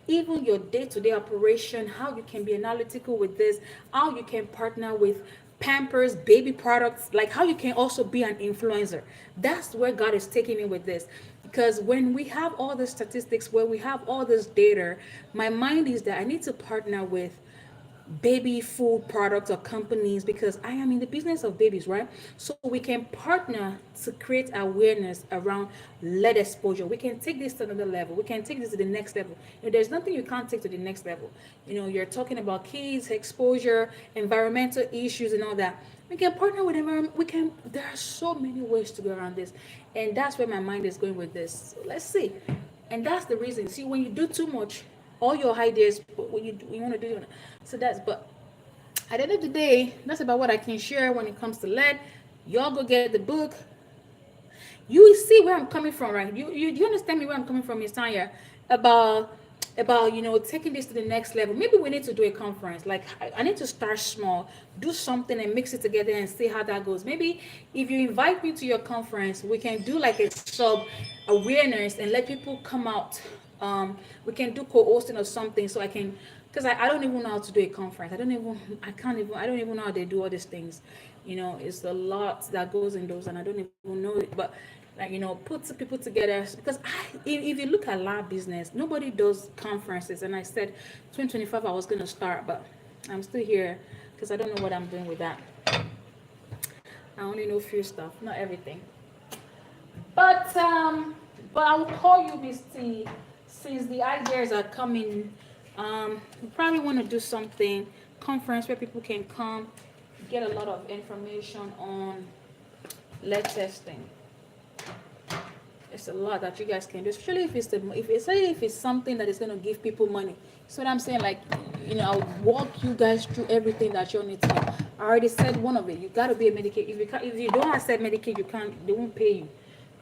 even your day-to-day operation, how you can be analytical with this, how you can partner with Pampers, baby products, like how you can also be an influencer. That's where God is taking me with this. Because when we have all the statistics, where we have all this data, my mind is that I need to partner with baby food products or companies because I am in the business of babies, right? So we can partner to create awareness around lead exposure. We can take this to another level. We can take this to the next level. There's nothing you can't take to the next level. You're talking about kids, exposure, environmental issues, and all that. We can partner with environment. There are so many ways to go around this. And that's where my mind is going with this. So let's see. And that's the reason. See, when you do too much, all your ideas, what you want to do. So that's, but at the end of the day, that's about what I can share when it comes to lead. Y'all go get the book. You see where I'm coming from, right? You understand me where I'm coming from, Miss Tanya, about taking this to the next level. Maybe we need to do a conference. Like I need to start small, do something and mix it together and see how that goes. Maybe if you invite me to your conference, we can do like a sub awareness and let people come out. We can do co-hosting or something so I can, because I don't even know how to do a conference. I don't even know how they do all these things. It's a lot that goes in those and I don't even know it. But like, put people together, because if you look at lab business, nobody does conferences. And I said 2025 I was going to start, but I'm still here because I don't know what I'm doing with that. I only know few stuff, not everything. But I will call you, Miss T, since the ideas are coming. We probably want to do something conference where people can come, get a lot of information on lead testing. It's a lot that you guys can do, especially if it's something that is going to give people money. So what I'm saying, like, I'll walk you guys through everything that you need to know. I already said one of it. You got to be a Medicaid. If you don't accept Medicaid, you can't. They won't pay you.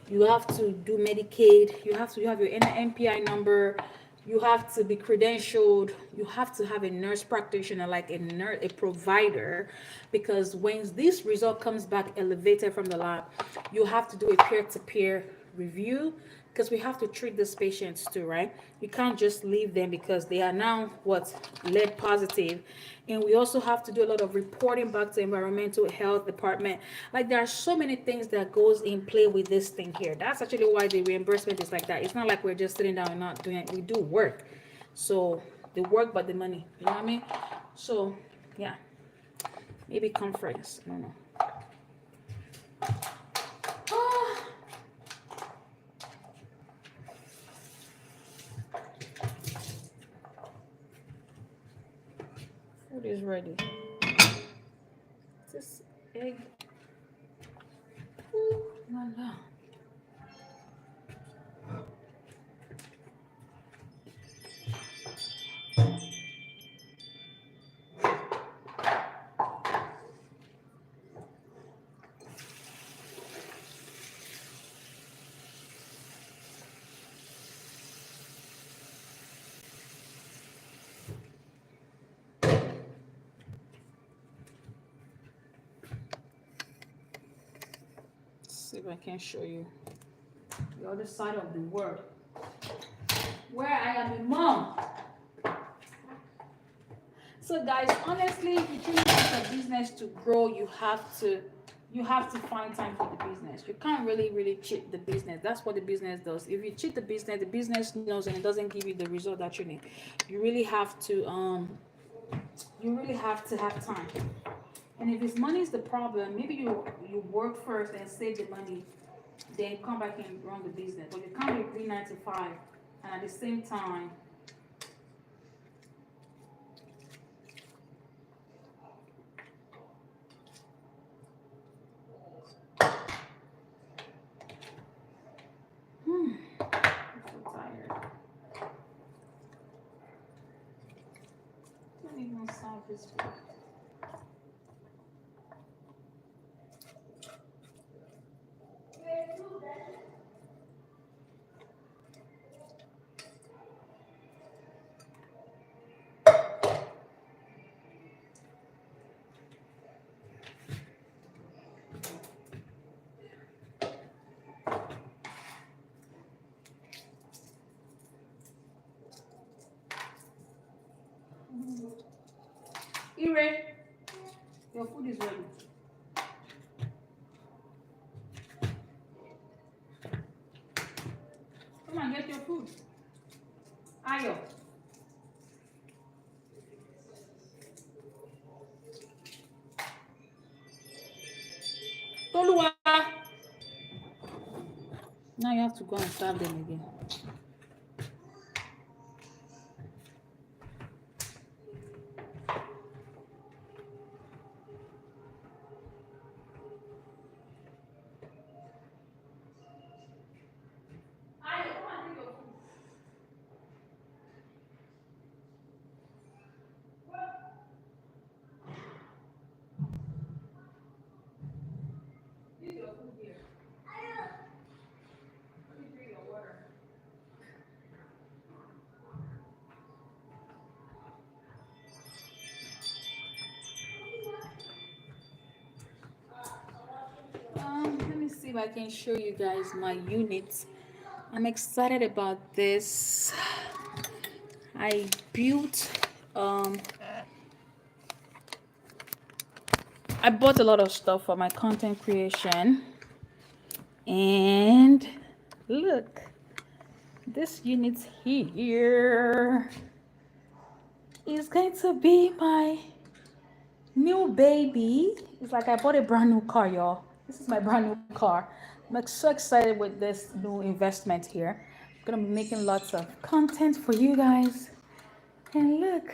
You have to do Medicaid. You have your NPI number. You have to be credentialed. You have to have a nurse practitioner, like a provider, because when this result comes back elevated from the lab, you have to do a peer-to-peer review, because we have to treat these patients too, right? You can't just leave them because they are now what, lead positive. And we also have to do a lot of reporting back to environmental health department. Like, there are so many things that goes in play with this thing here. That's actually why the reimbursement is like that. It's not like we're just sitting down and not doing it. We do work. So the work, but the money, you know what I mean? So yeah, maybe conference, I don't know. Food is ready. This egg. Ooh, la la. Let's see if I can show you the other side of the world, where I am a mom. So guys, honestly, if you truly want your business to grow, you have to find time for the business. You can't really cheat the business. That's what the business does. If you cheat the business knows and it doesn't give you the result that you need. You really have to have time. And if it's money is the problem, maybe you work first and save the money, then come back and run the business. But you can't be doing 9 to 5 and at the same time. I'm so tired. I don't even solve this food. Ire, your food is ready. Come and get your food. Ayo. Toluwa. Now you have to go and serve them again. Ayo, come and take your food. if I can show you guys my units. I'm excited about this. I built I bought a lot of stuff for my content creation, and look, this unit here is going to be my new baby. It's like I bought a brand new car, y'all. This is my brand new car. I'm so excited with this new investment here. I'm gonna be making lots of content for you guys. And look,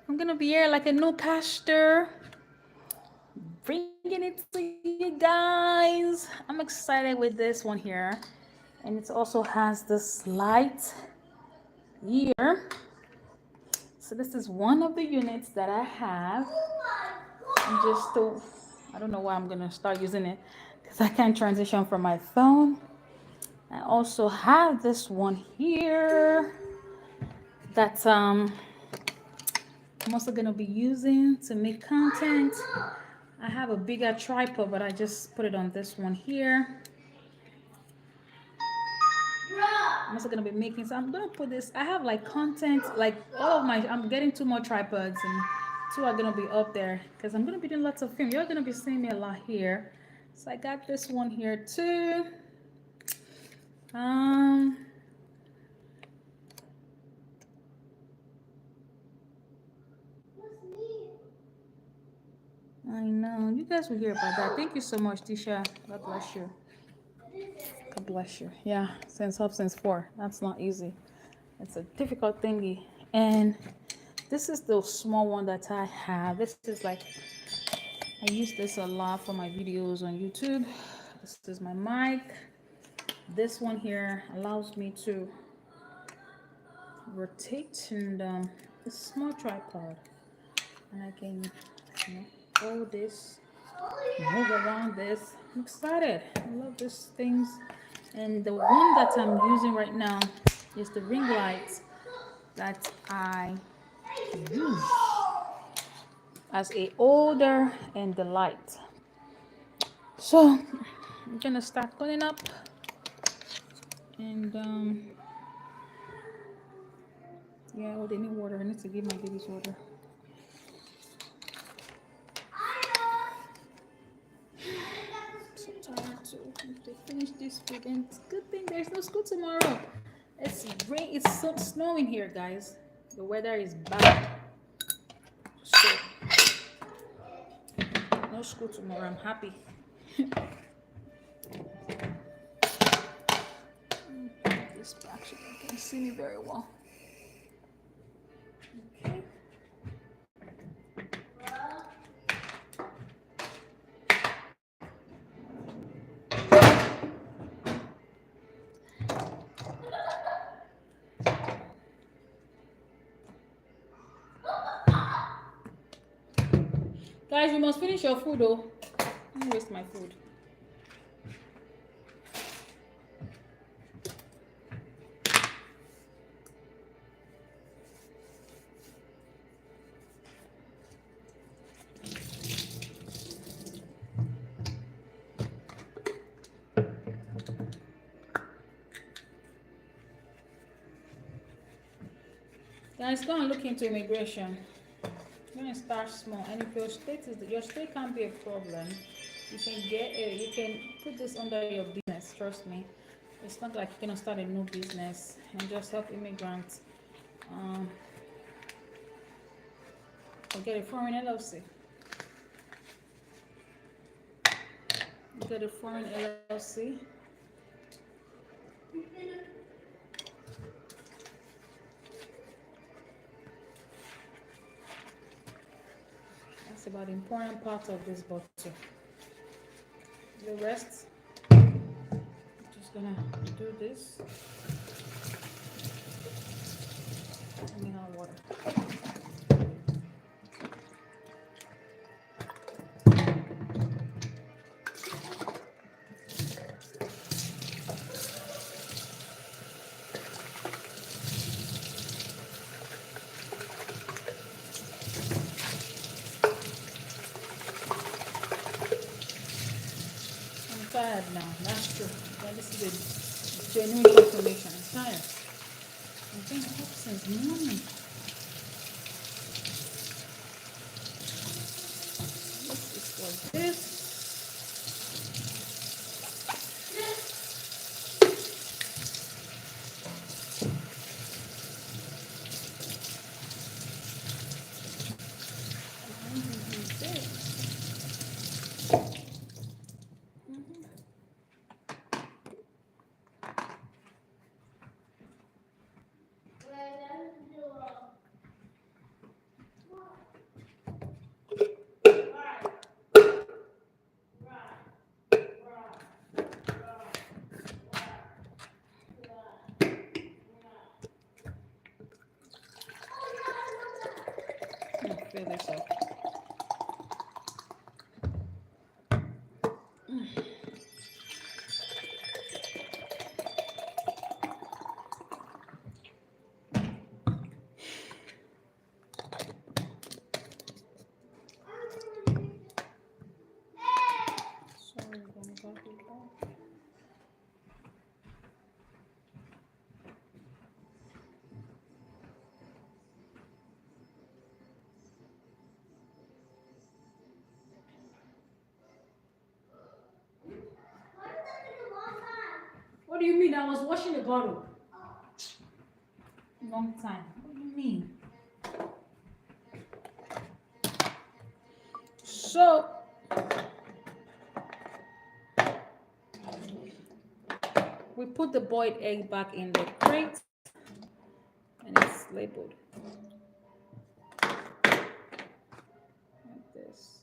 I'm gonna be here like a new caster, bringing it to you guys. I'm excited with this one here. And it also has this light here. So this is one of the units that I have. I'm just still, I don't know why I'm gonna start using it because I can't transition from my phone. I also have this one here that I'm also gonna be using to make content. I have a bigger tripod, but I just put it on this one here. I'm also gonna be making, so I'm gonna put this. I have like content, like all of my. I'm getting 2 more tripods, and 2 are gonna be up there because I'm gonna be doing lots of film. You're gonna be seeing me a lot here. So I got this one here too. Um, I know you guys will hear about that. Thank you so much, Tisha. God bless you. God bless you. Yeah, since up since 4. That's not easy. It's a difficult thingy. And this is the small one that I have. This is like, I use this a lot for my videos on YouTube. This is my mic. This one here allows me to rotate, and a small tripod. And I can, you know, hold this, move around this. I'm excited. I love these things. And the one that I'm using right now is the ring light that I use as a holder and the light. So I'm gonna start cleaning up, and yeah, oh, they need water. I need to give my babies water. So tired too. If they finish this food, and it's a good thing there's no school tomorrow. It's rain. It's so snowing here, guys. The weather is bad. So no school tomorrow. I'm happy. This back so you can see me very well. Okay. Guys, you must finish your food though. Don't waste my food. Guys, go and look into immigration. You're gonna start small, and if your state can't be a problem, you can you can put this under your business. Trust me, it's not like you're gonna start a new business and just help immigrants. Um, or get a foreign LLC. Get a foreign LLC. That's about the important part of this bottle. The rest, just gonna do this. Let me have water. the genuine information. I'm tired. I've been up since morning. This is for this. Fill this up. Sorry, I'm gonna go through that. What do you mean? I was washing the bottle. Long time. What do you mean? So we put the boiled egg back in the crate and it's labeled like this.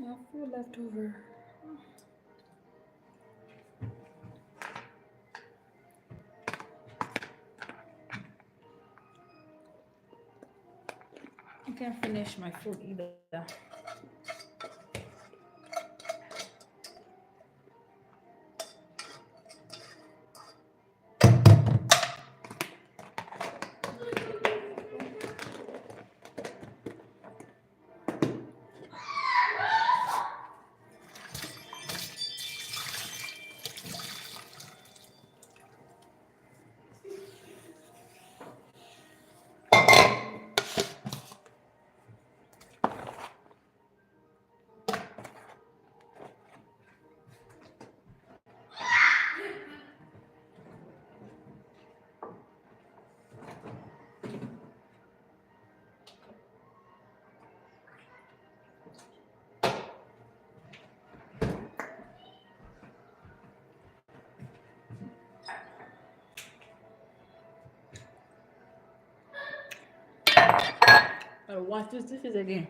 A few left over. I can't finish my food either. I'll wash this dishes again.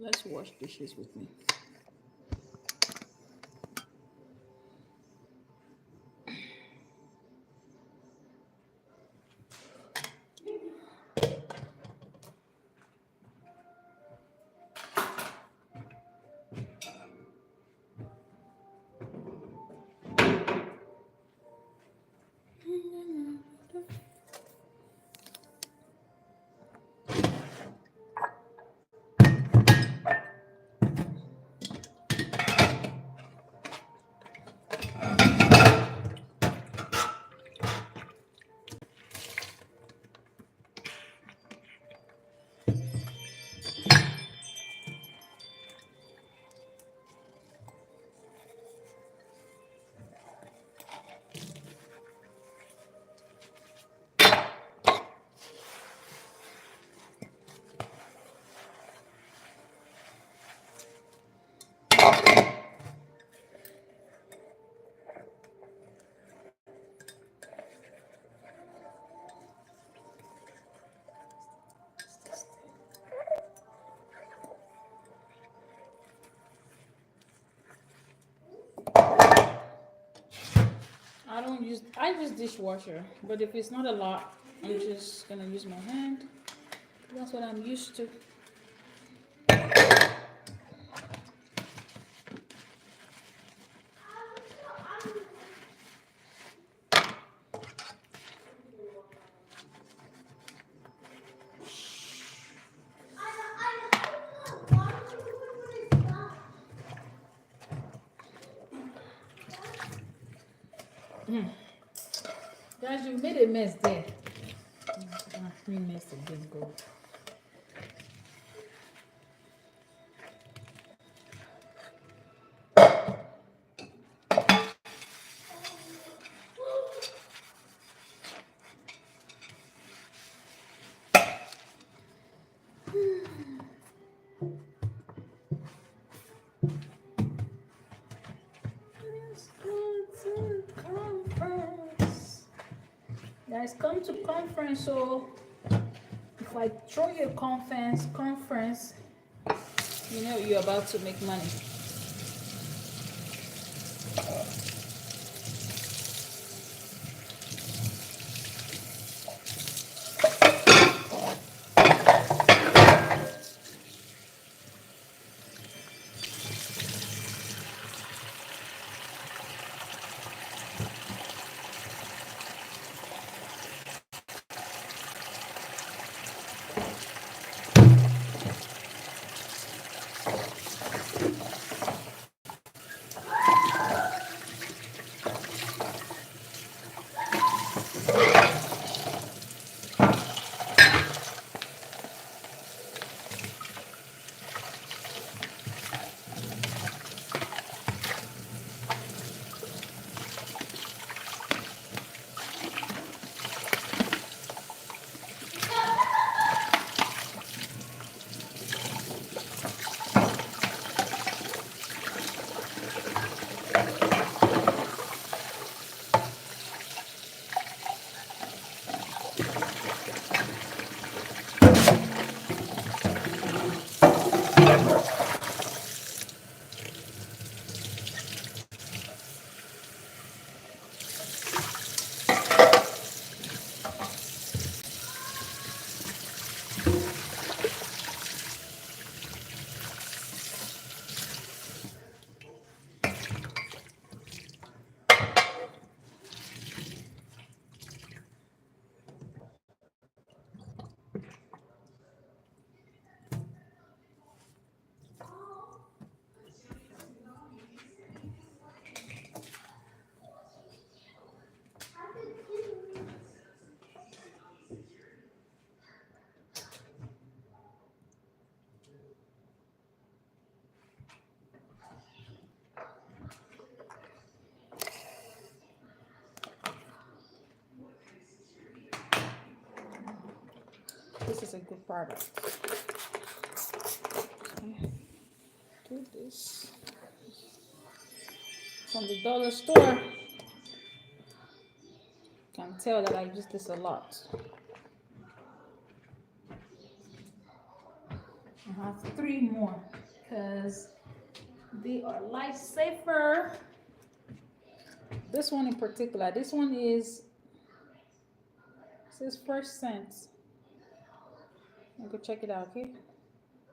Let's wash dishes with me. I use dishwasher, but if it's not a lot, I'm just gonna use my hand. That's what I'm used to. Guys, you made a mess there. We messed again, go. Let's go to conference. Guys, come to conference. So if I throw you a conference, you know you're about to make money. This is a good product. Do this from the dollar store. Can tell that I use this a lot. I have 3 more because they are lifesaver. This one in particular, this one is says first cents. You go check it out, okay?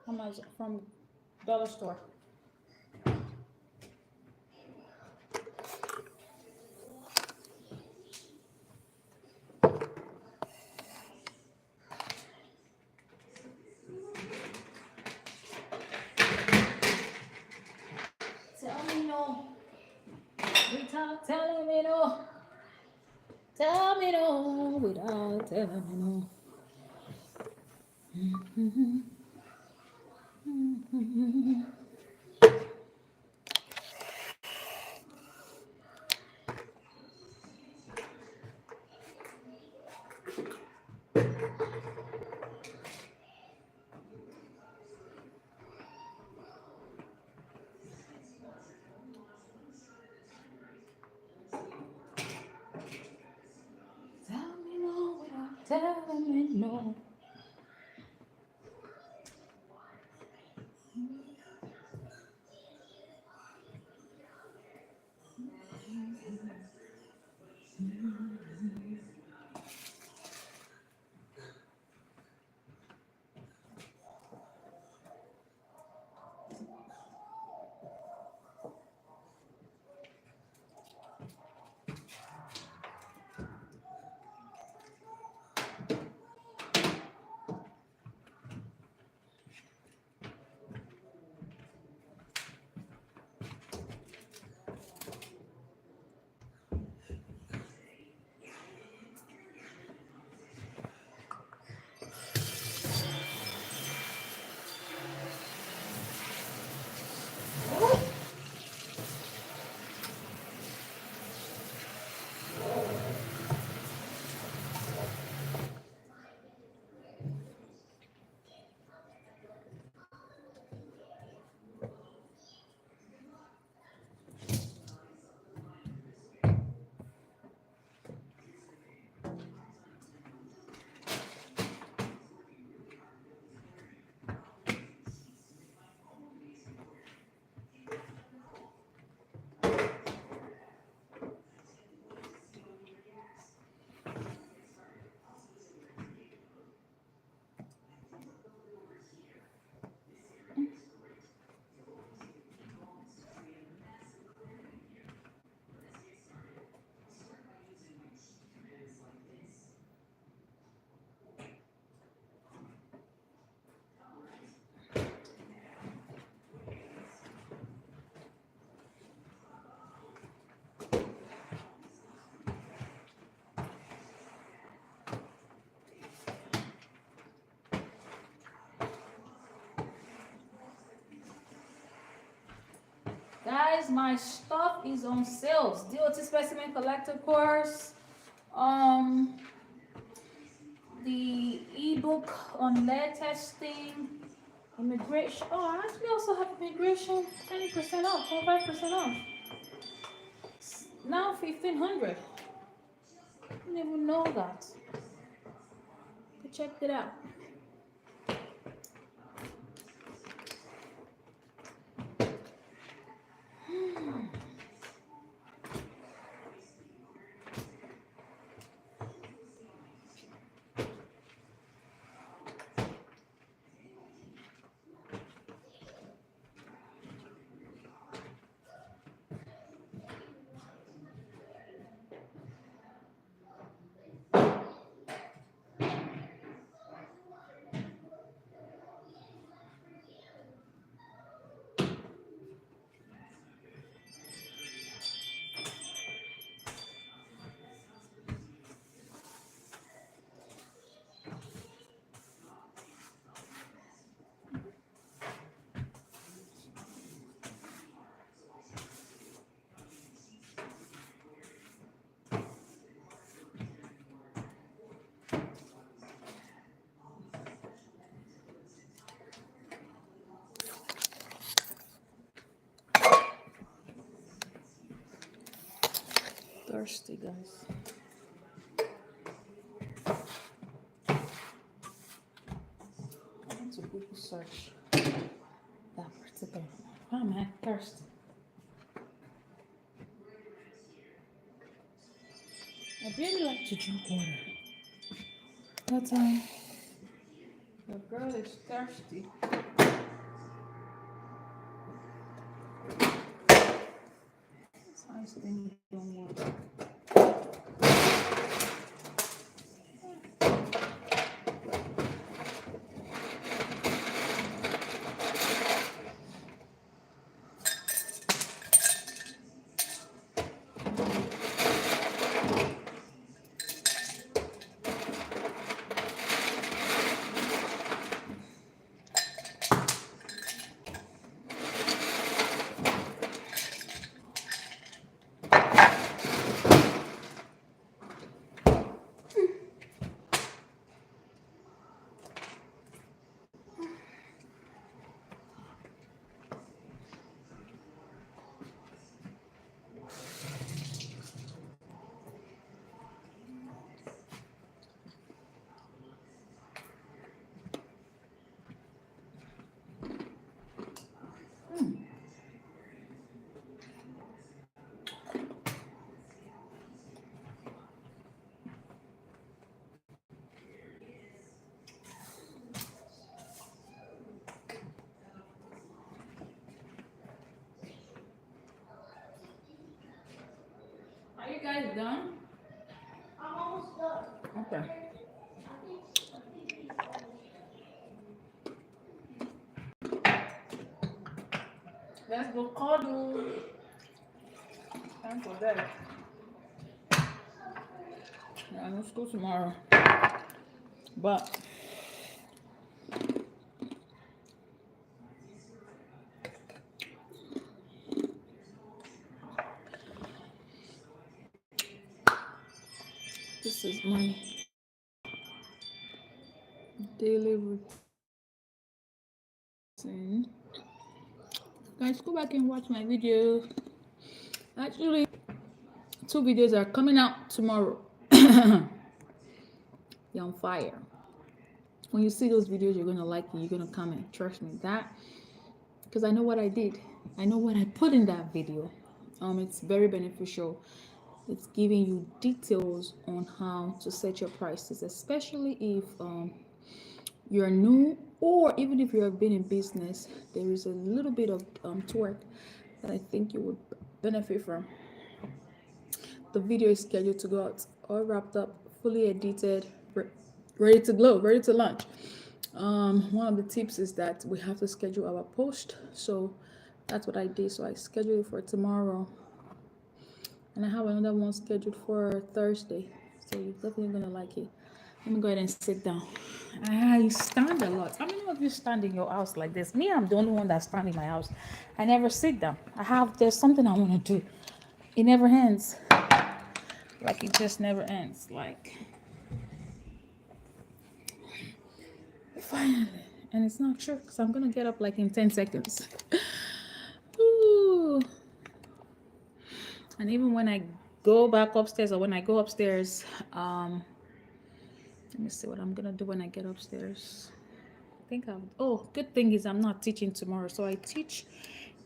From dollar store. Tell me no. Without telling me no. Tell me no without telling me no. Tell me no without telling me no. guys, my stuff is on sales. DOT specimen collector course, the ebook on lead testing, immigration. Oh, I actually also have immigration 20% off, 25% off. Now 1,500. I didn't even know that. Go check it out. Thirsty, guys. I want to Google search that particular. Why am I thirsty? I really like to drink water. That time, the girl is thirsty. This ice thing don't work. Are you guys done? I'm almost done. Okay. Let's go cuddle. Time for that. Yeah, no school tomorrow. But this is my daily routine. Guys, go back and watch my video. Actually, 2 videos are coming out tomorrow. You're on fire. When you see those videos, you're gonna like it. You're gonna comment. Trust me that, because I know what I did. I know what I put in that video. It's very beneficial. It's giving you details on how to set your prices, especially if you're new, or even if you have been in business. There is a little bit of twerk that I think you would benefit from. The video is scheduled to go out all wrapped up, fully edited, ready to glow, ready to launch. One of the tips is that we have to schedule our post, so that's what I did. So I scheduled it for tomorrow, and I have another one scheduled for Thursday, so you're definitely gonna like it. Let me go ahead and sit down. I stand a lot. I mean, many of you stand in your house like this? Me, I'm the only one that stand in my house. I never sit down. There's something I want to do. It never ends. Like it just never ends. Like finally. And it's not true because I'm gonna get up like in 10 seconds. Ooh. And even when I go back upstairs or when I go upstairs, let me see what I'm gonna do when I get upstairs. I think I'll. Oh, good thing is I'm not teaching tomorrow. So I teach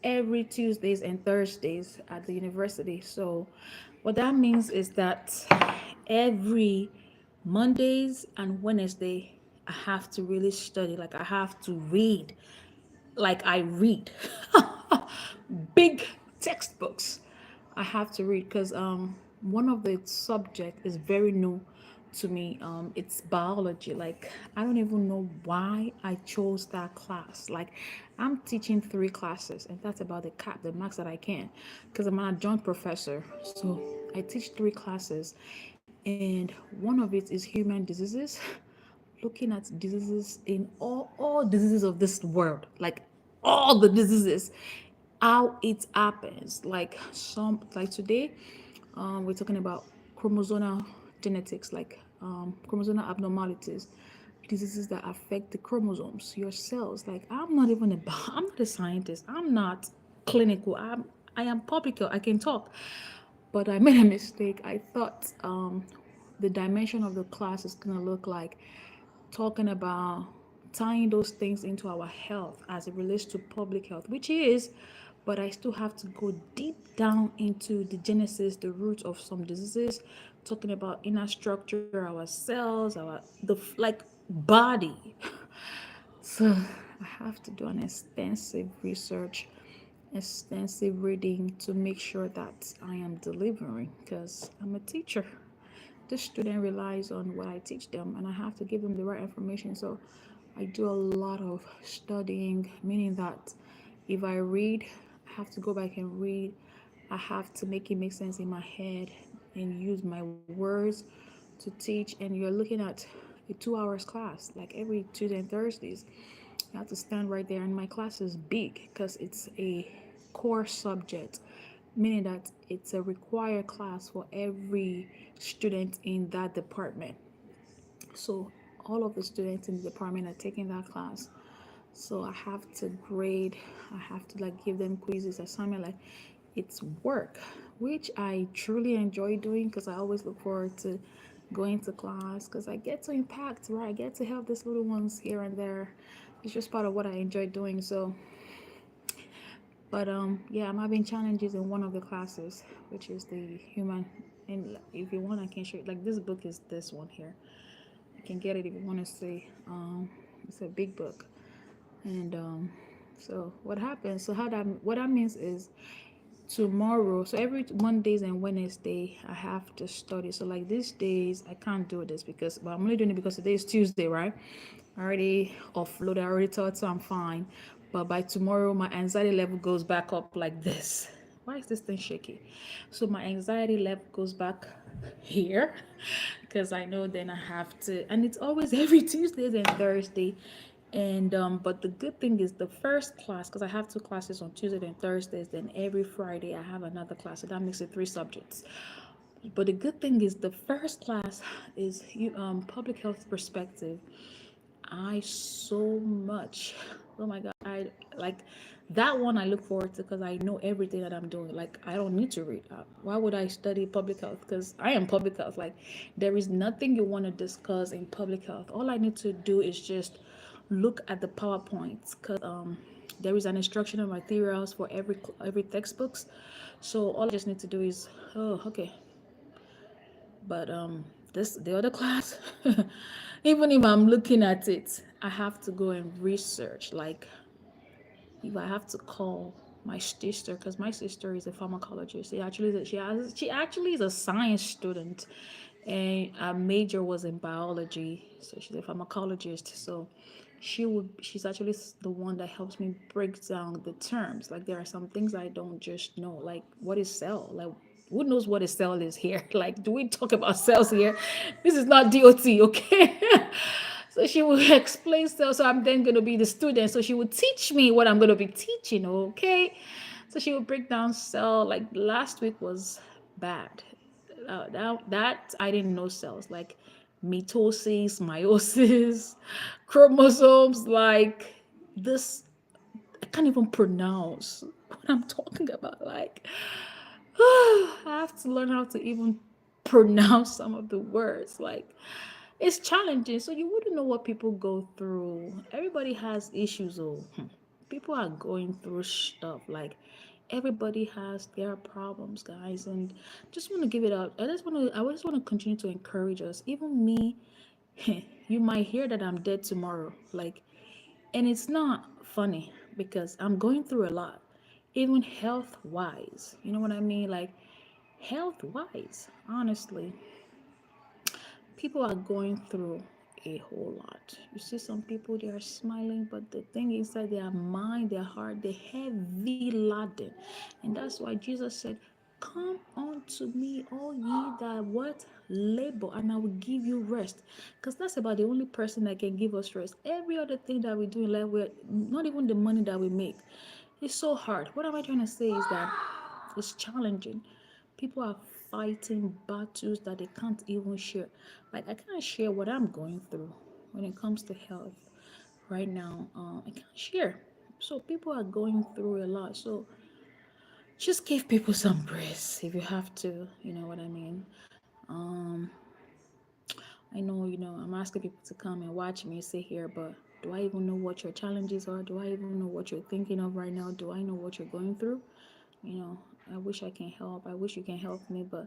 every Tuesdays and Thursdays at the university. So what that means is that every Mondays and Wednesday I have to really study. Like I have to read. Like I read big textbooks. I have to read because one of the subject is very new to me. It's biology. Like I don't even know why I chose that class. Like I'm teaching 3 classes, and that's about the max that I can, because I'm an adjunct professor. So I teach 3 classes, and one of it is human diseases, looking at diseases in all diseases of this world, like all the diseases, how it happens. Like some, like today, we're talking about chromosomal genetics, like chromosomal abnormalities, diseases that affect the chromosomes, your cells. Like I'm not a scientist. I'm not clinical. I am public health. I can talk, but I made a mistake. I thought the dimension of the class is gonna look like talking about tying those things into our health as it relates to public health, which is, but I still have to go deep down into the genesis, the root of some diseases, talking about inner structure, our cells, like body. So I have to do an extensive research, extensive reading to make sure that I am delivering, because I'm a teacher. The student relies on what I teach them, and I have to give them the right information. So I do a lot of studying, meaning that if I read, I have to go back and read. I have to make it make sense in my head and use my words to teach. And you're looking at a 2 hours class, like every Tuesday and Thursdays. I have to stand right there, and my class is big because it's a core subject, meaning that it's a required class for every student in that department. So all of the students in the department are taking that class. So I have to grade, I have to like give them quizzes, assignment, like it's work, which I truly enjoy doing because I always look forward to going to class because I get to impact, right? I get to help these little ones here and there. It's just part of what I enjoy doing. So, but yeah, I'm having challenges in one of the classes, which is the human. And if you want, I can show you. Like this book is this one here. You can get it if you want to see. It's a big book, and so what happens? So how that what that means is tomorrow. So every Mondays and Wednesday I have to study. So like these days I can't do this because, but I'm only doing it because today is Tuesday, right? I already offloaded. I already thought, so I'm fine. But by tomorrow my anxiety level goes back up like this. Why is this thing shaky? So my anxiety level goes back here because I know then I have to, and it's always every Tuesdays and Thursday. And but the good thing is the first class, because I have 2 classes on Tuesday and Thursdays, then every Friday I have another class, so that makes it 3 subjects. But the good thing is the first class is public health perspective. I so much. Oh my God. I like that one. I look forward to because I know everything that I'm doing. Like I don't need to read. Why would I study public health? Because I am public health. Like there is nothing you want to discuss in public health. All I need to do is just look at the PowerPoints because there is an instructional materials for every textbooks. So all I just need to do is, oh, okay. But this the other class, even if I'm looking at it, I have to go and research. Like if I have to call my sister, because my sister is a pharmacologist. She actually is a science student, and her major was in biology. So she's a pharmacologist. So she's actually the one that helps me break down the terms. Like there are some things I don't just know. Like what is cell? Like who knows what a cell is here? Like do we talk about cells here? This is not DOT, okay? So she would explain stuff. So I'm then going to be the student. So she would teach me what I'm going to be teaching. Okay. So she would break down cell. Like last week was bad. That I didn't know cells like mitosis, meiosis, chromosomes. Like this, I can't even pronounce what I'm talking about. Like, I have to learn how to even pronounce some of the words. Like, it's challenging. So you wouldn't know what people go through. Everybody has issues. Oh, people are going through stuff. Like, everybody has their problems, guys. And just want to give it out. I just want to continue to encourage us. Even me, you might hear that I'm dead tomorrow. Like, and it's not funny because I'm going through a lot, even health wise. You know what I mean? Like, health wise, honestly, people are going through a whole lot. You see some people, they are smiling, but the thing inside their mind, their heart, they're heavy laden. And that's why Jesus said, come unto me, all ye that what labor, and I will give you rest. Because that's about the only person that can give us rest. Every other thing that we do in life, we're not even the money that we make. It's so hard. What am I trying to say is that it's challenging. People are fighting battles that they can't even share. Like, I can't share what I'm going through when it comes to health right now. I can't share. So people are going through a lot. So just give people some grace if you have to. You know what I mean? Um, I know, I'm asking people to come and watch me sit here, but do I even know what your challenges are? Do I even know what you're thinking of right now? Do I know what you're going through? You know, I wish I can help. I wish you can help me, but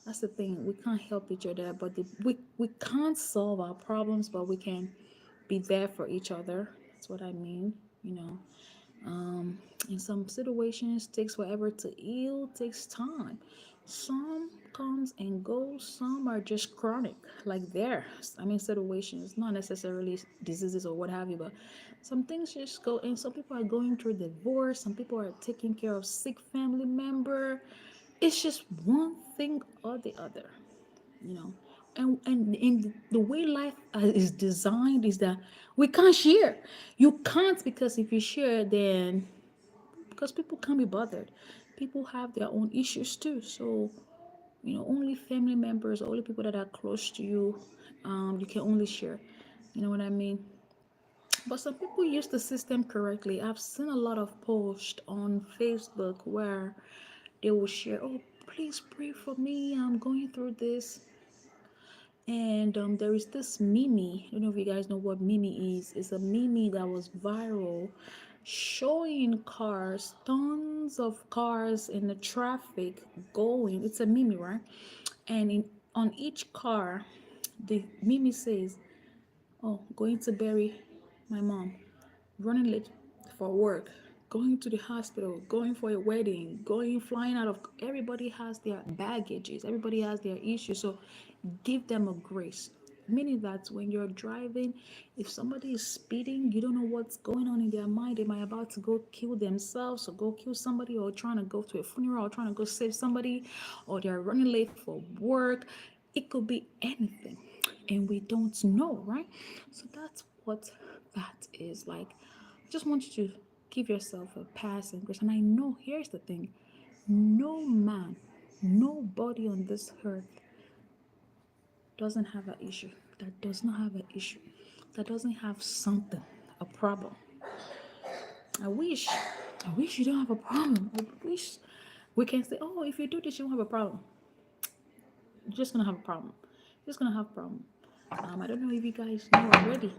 that's the thing. We can't help each other, but we can't solve our problems, but we can be there for each other. That's what I mean. You know, in some situations, takes forever to heal, takes time. Some comes and goes, some are just chronic, like there. I mean, situations, not necessarily diseases or what have you, but some things just go. And some people are going through divorce. Some people are taking care of sick family member. It's just one thing or the other, you know. And the way life is designed is that we can't share. You can't, because if you share, then because people can't be bothered. People have their own issues too. So, only family members, only people that are close to you, you can only share. You know what I mean? But some people use the system correctly. I've seen a lot of posts on Facebook where they will share, oh, please pray for me. I'm going through this. And there is this meme. I don't know if you guys know what meme is. It's a meme that was viral, showing cars, tons of cars in the traffic going. It's a meme, right? And on each car, the meme says, "Oh, going to bury my mom, running late for work, going to the hospital, going for a wedding, going flying out of." Everybody has their baggages, everybody has their issues. So give them a grace. Meaning that when you're driving, if somebody is speeding, you don't know what's going on in their mind. They might about to go kill themselves or go kill somebody, or trying to go to a funeral, or trying to go save somebody, or they're running late for work. It could be anything, and we don't know, right? So that's what that is like. I just want you to give yourself a pass and grace. And I know, here's the thing, no man, nobody on this earth doesn't have an issue, that does not have an issue, that doesn't have something, a problem. I wish you don't have a problem. I wish we can say, oh, if you do this, you won't have a problem. You're just gonna have a problem. You're just gonna have a problem. I don't know if you guys know already.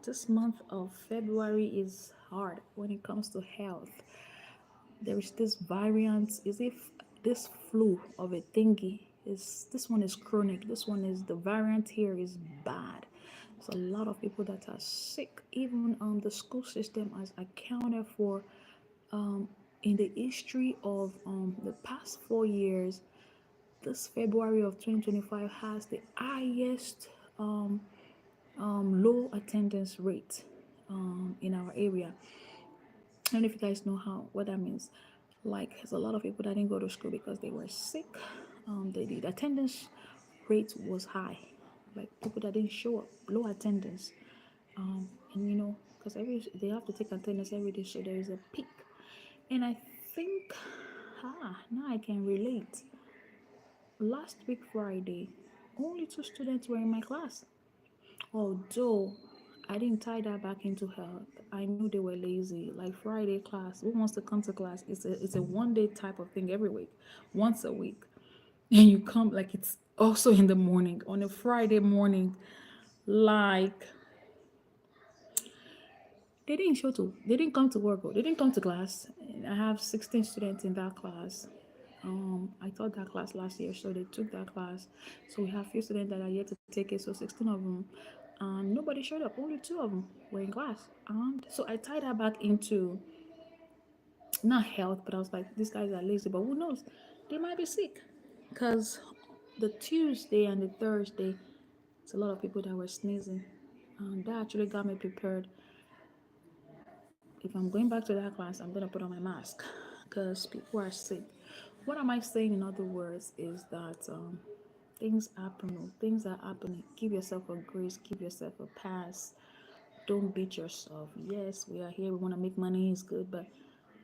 This month of February is hard when it comes to health. There is this variant, is if this flu of a thingy is, this one is chronic, this one is, the variant here is bad. There's a lot of people that are sick. Even the school system has accounted for, in the history of the past 4 years, this February of 2025 has the highest low attendance rate in our area. I don't know if you guys know what that means. Like, there's a lot of people that didn't go to school because they were sick. The attendance rate was high. Like, people that didn't show up, low attendance. And because they have to take attendance every day, so there is a peak. And I think, now I can relate. Last week Friday, only two students were in my class. Although I didn't tie that back into health, I knew they were lazy. Like Friday class, who wants to come to class? It's a 1 day type of thing every week, once a week, and you come like it's also in the morning on a Friday morning, like they didn't come to work, or they didn't come to class. And I have 16 students in that class. I taught that class last year, so they took that class. So we have few students that are yet to take it, so 16 of them. Nobody showed up. Only two of them were in class. So I tied that back into not health, but I was like, these guys are lazy, but who knows? They might be sick, because the Tuesday and the Thursday, it's a lot of people that were sneezing. That actually got me prepared. If I'm going back to that class, I'm gonna put on my mask because people are sick. What am I saying in other words is that things happen, things are happening. Give yourself a grace, give yourself a pass. Don't beat yourself. Yes, we are here, we want to make money, it's good, but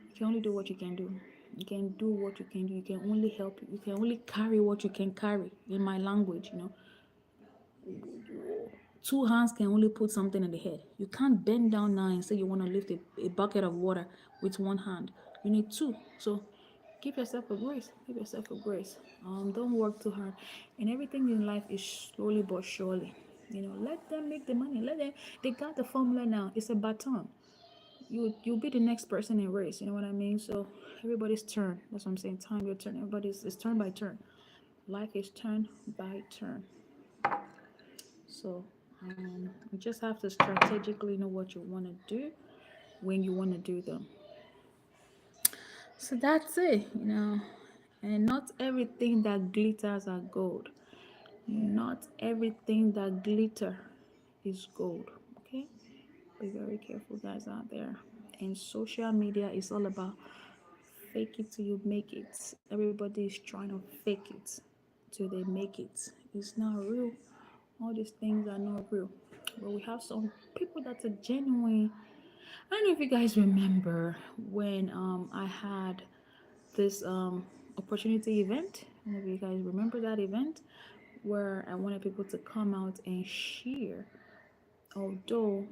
you can only do what you can do. You can do what you can do. You can only help, you can only carry what you can carry. In my language, two hands can only put something in the head. You can't bend down now and say you want to lift a bucket of water with one hand. You need two. So give yourself a grace. Give yourself a grace. Don't work too hard. And everything in life is slowly but surely. Let them make the money. Let them. They got the formula now. It's a baton. You'll be the next person in race. You know what I mean? So everybody's turn. That's what I'm saying. Time your turn. Everybody's it's turn by turn. Life is turn by turn. So you just have to strategically know what you want to do when you want to do them. So that's it. And not everything that glitters are gold. Not everything that glitter is gold. Okay? Be very careful, guys, out there. And social media is all about fake it till you make it. Everybody is trying to fake it till they make it. It's not real. All these things are not real. But we have some people that are genuine. I don't know if you guys remember when I had this opportunity event. I don't know if you guys remember that event where I wanted people to come out and share. Although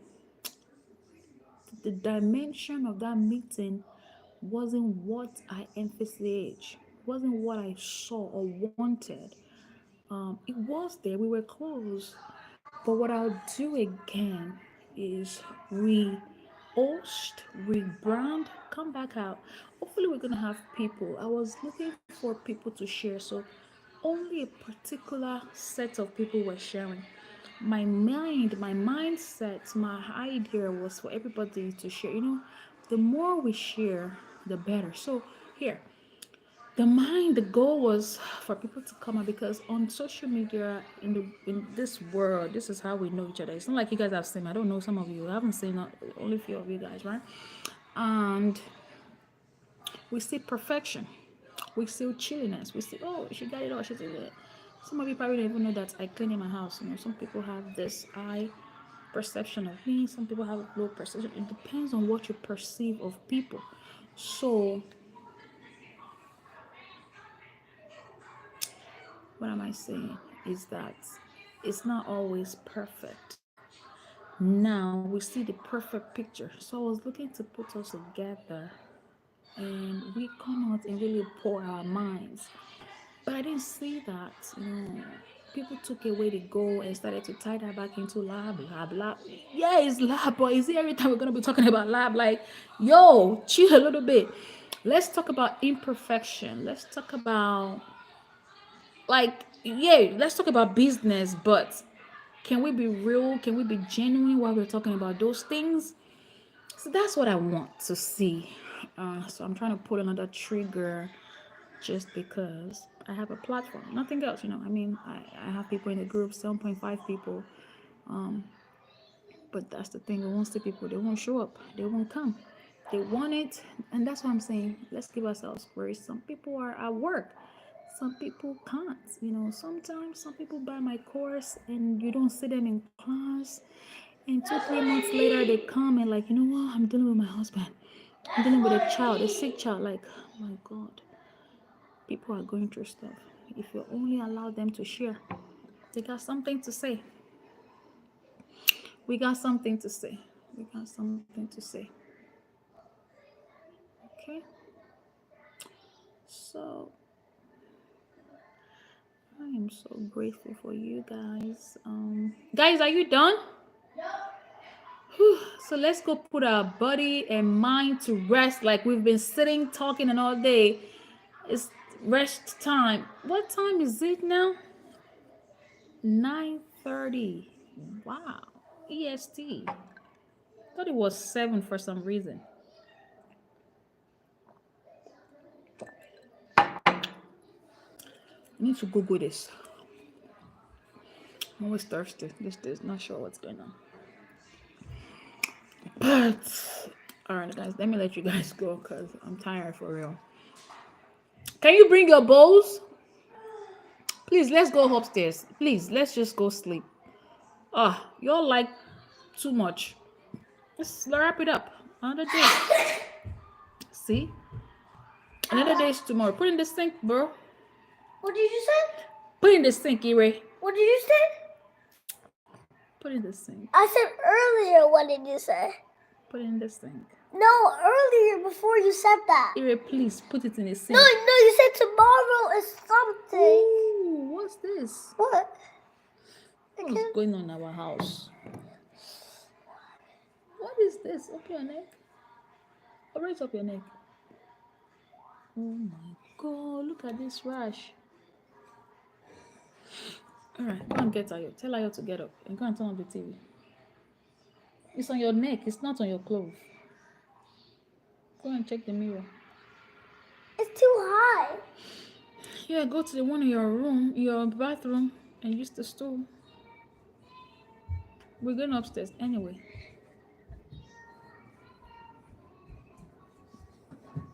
the dimension of that meeting wasn't what I envisaged, wasn't what I saw or wanted. It was there, we were close, but what I'll do again is host, rebrand, come back out. Hopefully, we're gonna have people. I was looking for people to share, so only a particular set of people were sharing. My mindset, my idea was for everybody to share. The more we share, the better. So here, the goal was for people to come out, because on social media, in this world, this is how we know each other. It's not like you guys have seen me. I don't know some of you. I haven't seen only a few of you guys, right? And we see perfection, we see chilliness, we see, oh, she got it all, she did it. Some of you probably don't even know that I clean in my house. Some people have this high perception of me, some people have low perception. It depends on what you perceive of people. So what am I saying is that it's not always perfect. Now we see the perfect picture. So I was looking to put us together and we come out and really pour our minds. But I didn't see that. People took away the goal and started to tie that back into lab, lab, lab. Yeah, it's lab, but is it every time we're gonna be talking about lab? Like, yo, chill a little bit. Let's talk about imperfection. Let's talk about, like, yeah, let's talk about business, but can we be real? Can we be genuine while we're talking about those things? So that's what I want to see. So I'm trying to pull another trigger just because I have a platform. Nothing else. I mean, I have people in the group, 7.5 people. But that's the thing. We won't see people. They won't show up. They won't come. They want it. And that's what I'm saying. Let's give ourselves grace. Some people are at work. Some people can't. Sometimes some people buy my course and you don't see them in class. And 2, 3 months later, they come and like, you know what? I'm dealing with my husband. I'm dealing with a child, a sick child. Like, oh my God, people are going through stuff. If you only allow them to share, they got something to say. We got something to say. We got something to say. Okay. So I am so grateful for you guys. Guys, are you done? Whew. So let's go put our body and mind to rest. Like we've been sitting, talking, and all day. It's rest time. What time is it now? 9:30. Wow. EST. Thought it was 7 for some reason. I need to Google this. I'm always thirsty. This not sure what's going on. But all right, guys, let me let you guys go because I'm tired for real. Can you bring your bowls? Please, let's go upstairs. Please, let's just go sleep. Ah, you're like too much. Let's wrap it up. Another day. See? Another day is tomorrow. Put in the sink, bro. What did you say? Put in the sink, Ire. What did you say? Put in the sink. I said earlier, what did you say? Put in the sink. No, earlier before you said that. Ire, please put it in the sink. No, you said tomorrow is something. Ooh, what's this? What? What's going on in our house? What is this? Up your neck? Oh, raise up your neck. Oh my God, look at this rash. All right, go and get Ayo. Tell Ayo to get up and go and turn on the TV. It's on your neck. It's not on your clothes. Go and check the mirror. It's too high. Yeah, go to the one in your room, your bathroom, and use the stool. We're going upstairs anyway.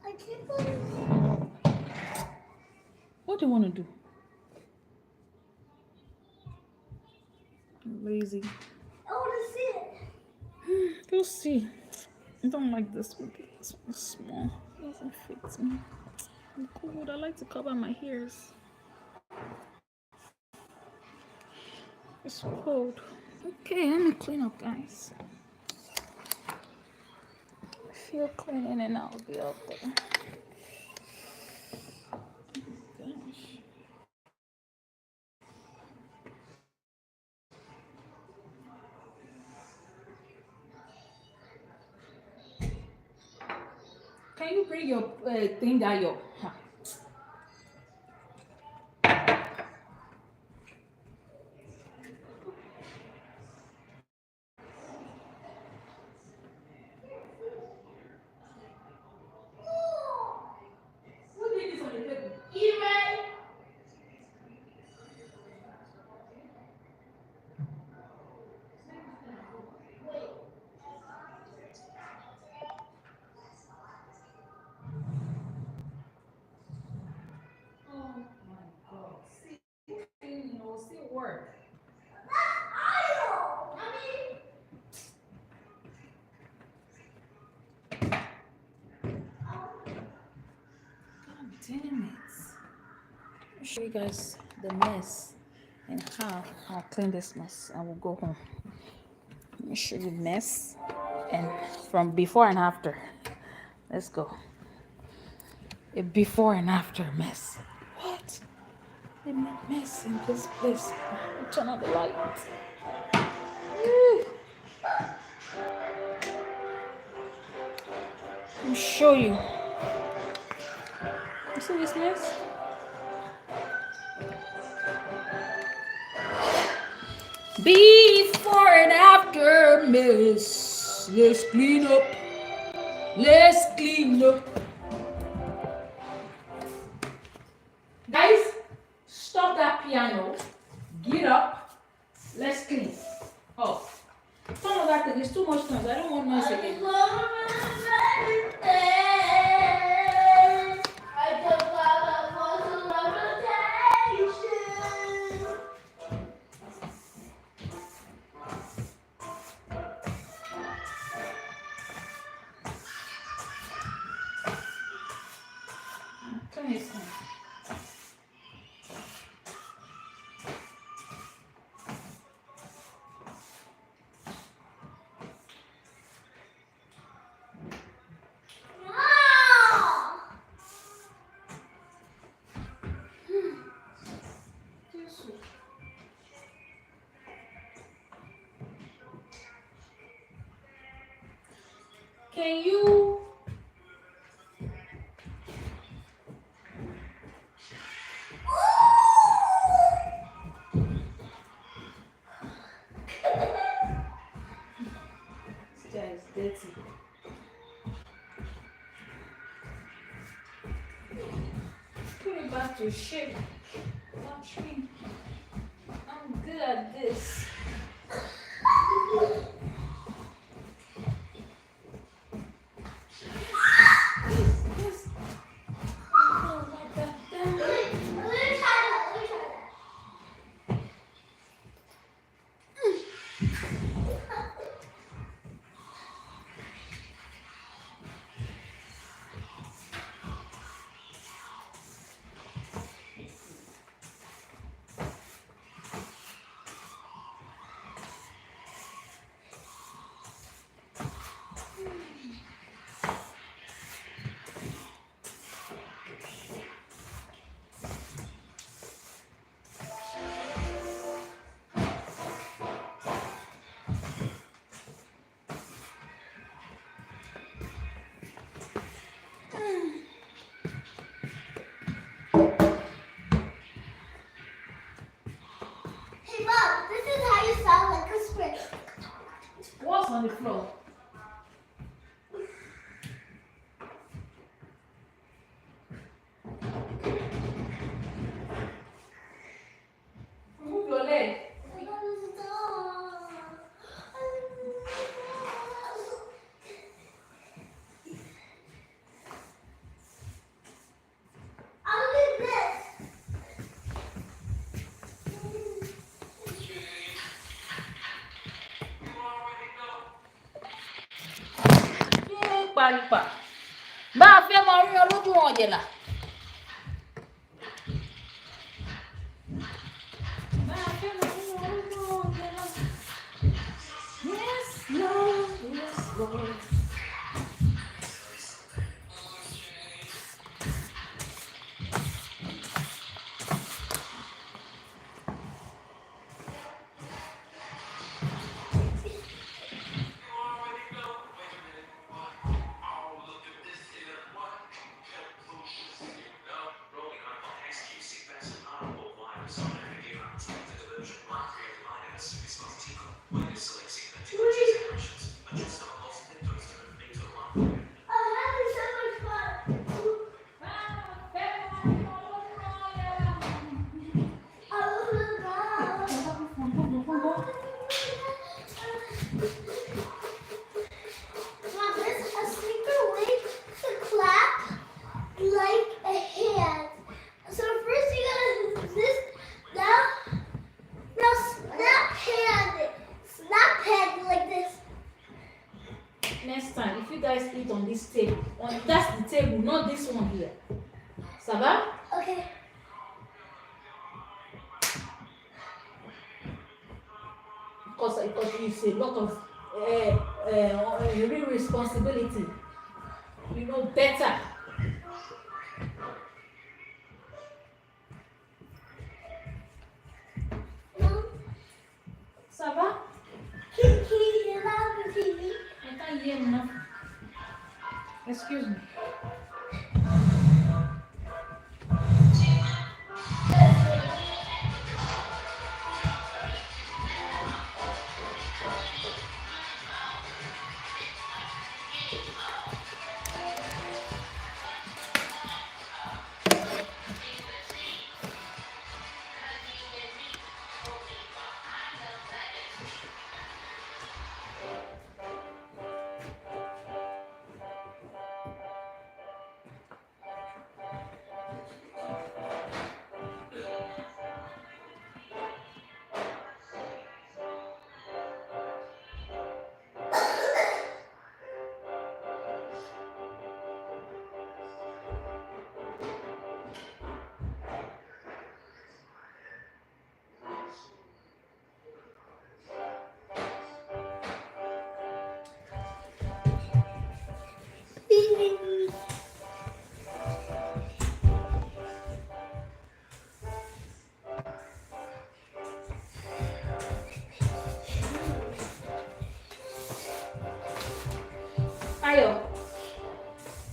I can't believe. What do you want to do? I'm lazy. I want to see it. You'll see. I don't like this one. This one's small. It doesn't fit me. I'm cold. I like to cover my ears. It's cold. Okay, let me clean up, guys. I feel cleaning and I'll be out there. Gosh. Can you bring your thing that your... Work. God damn it. I'll show you guys the mess and how I'll clean this mess and we'll go home. Let me show you mess and from before and after. Let's go. A before and after mess. What? They made mess in this place. Turn on the light. Let me show you. You see this mess? Before and after mess. Let's clean up. Let's clean up. Guys, stop that piano. Get up. Let's clean. Oh. Turn on that thing. There's too much noise. I don't want noise again. Can you this guy is dirty. Put it back to shape. Watch me. I'm good at this. This. Oh, like that. Let me try that. Let me try that. Hey, Mom, this is how you sound like a spring. What's on the floor? Remove your leg. I'll do this. Paripa. Bá a fẹ́ mọ orí ológun ọ̀jẹ̀là. Bá a fẹ́ mọ orí ológun ọ̀jẹ̀là. Yes, Lord, yes, Lord. I'm having so much fun. Bá a fẹ́ mọ orí ológun ọ̀jẹ̀là. Mom, this is a sneaker way to clap like a hand. So first you gotta do this. Now snap hand like this. Next time, if you guys eat on this table, that's the table, not this one here. Ça va? Okay. Because it's a lot of real responsibility. You know better. Mom, Ça va? can you hear that on the TV? I can't hear enough. Excuse me. Ayo,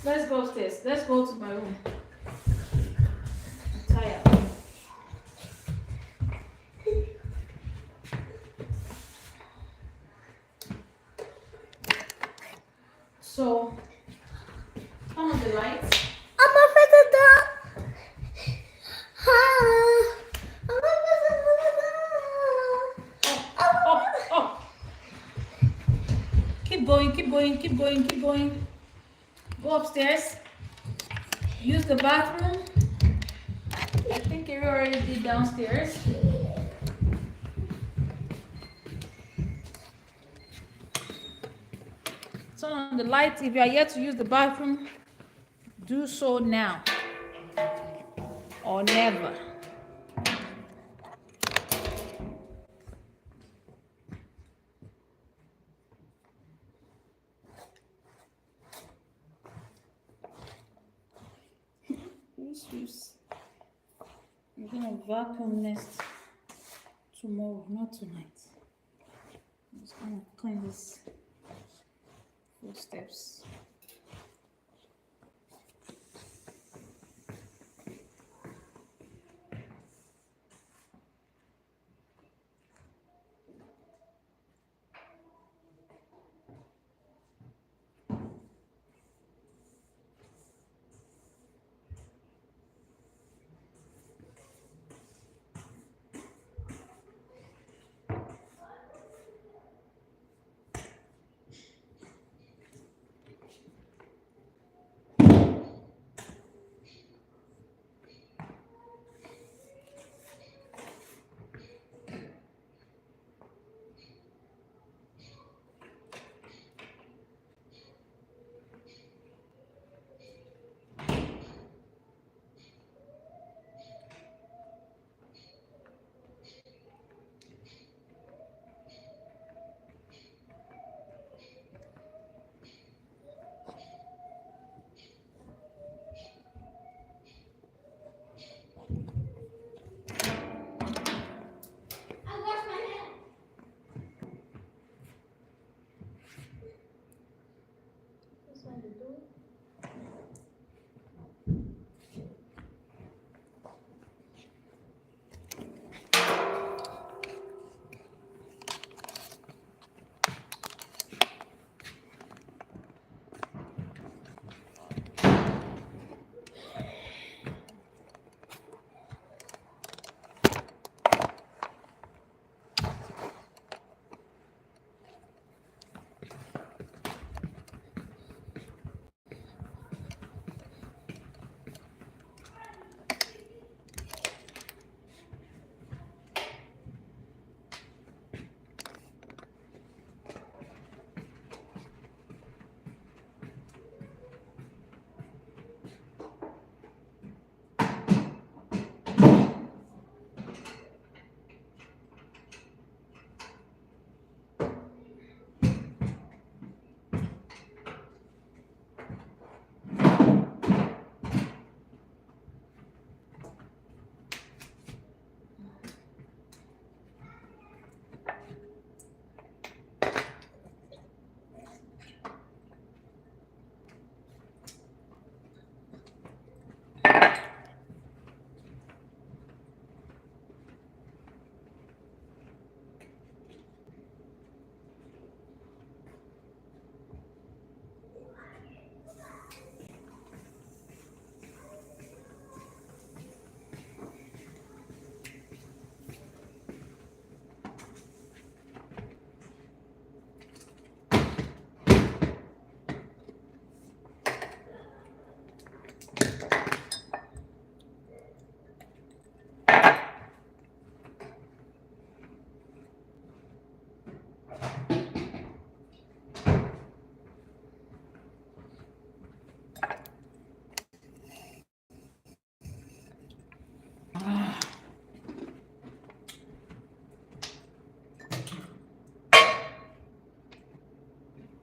let's go upstairs. Let's go to my room. I'm tired. So, turn on the lights. I'm up at the door. I'm up at the door. Oh. Keep going, keep going, keep going, keep going. Go upstairs. Use the bathroom. I think you already did downstairs. Turn on the lights. If you are yet to use the bathroom, do so now or never. I'm gonna vacuum next tomorrow, not tonight. I'm just gonna clean these footsteps. I washed my hands.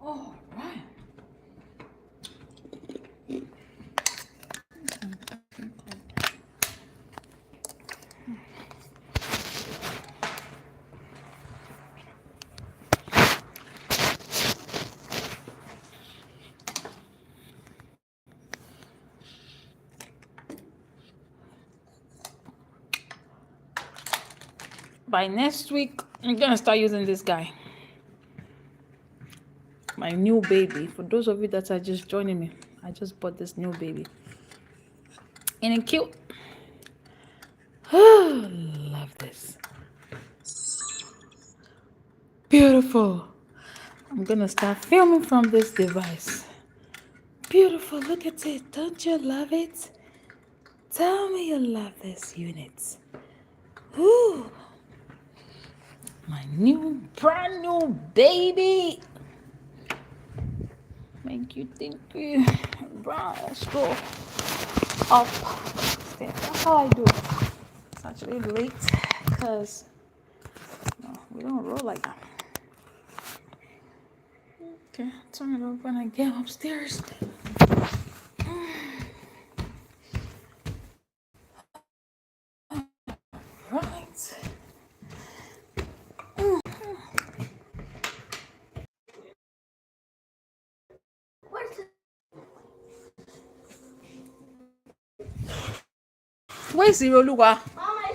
All right. By next week, I'm gonna start using this guy. My new baby. For those of you that are just joining me, I just bought this new baby. Ain't it cute? Love this. Beautiful. I'm gonna start filming from this device. Beautiful. Look at it. Don't you love it? Tell me you love this unit. Ooh. My new, brand new baby. Thank you, thank you. Right, let's go up. That's how I do it. It's actually late because we don't roll like that. Okay, turn it off when I get upstairs. Right. Where's the Where's Iroluwa? Mama?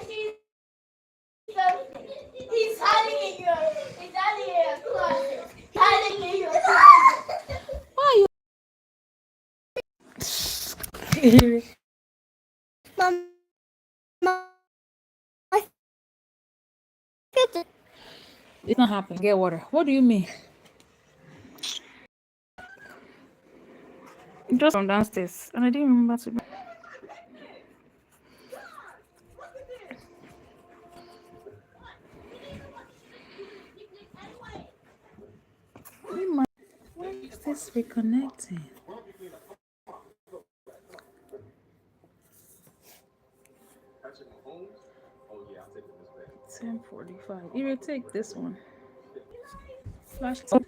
He's hiding in your. He's hiding in your closet. Hiding in your closet. Why you? Mom, It's not happening. Get water. What do you mean? Just from downstairs, and I didn't remember to. Why is this reconnecting? 10:45. You will take this one. Flash. you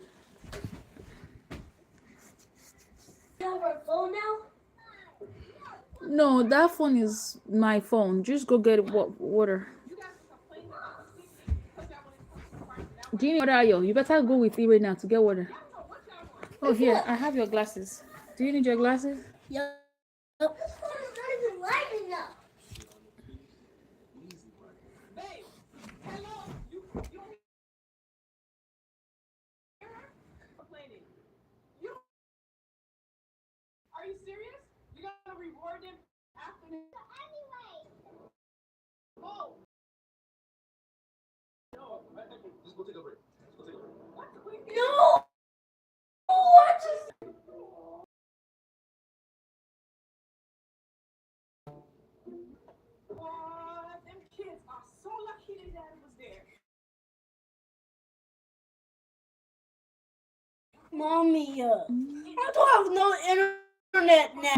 have our phone now? No, that phone is my phone. Just go get water. Do you need water, Ayo? You better go with Ire now to get water. Oh, here, I have your glasses. Do you need your glasses? Yep. This phone is not even lighting up. Are you serious? You gotta reward them after the anyway. Oh. No, just go take a break. Just go take a break. What? No. What is? Them kids are so lucky their dad was there. Mommy, I don't have no internet now.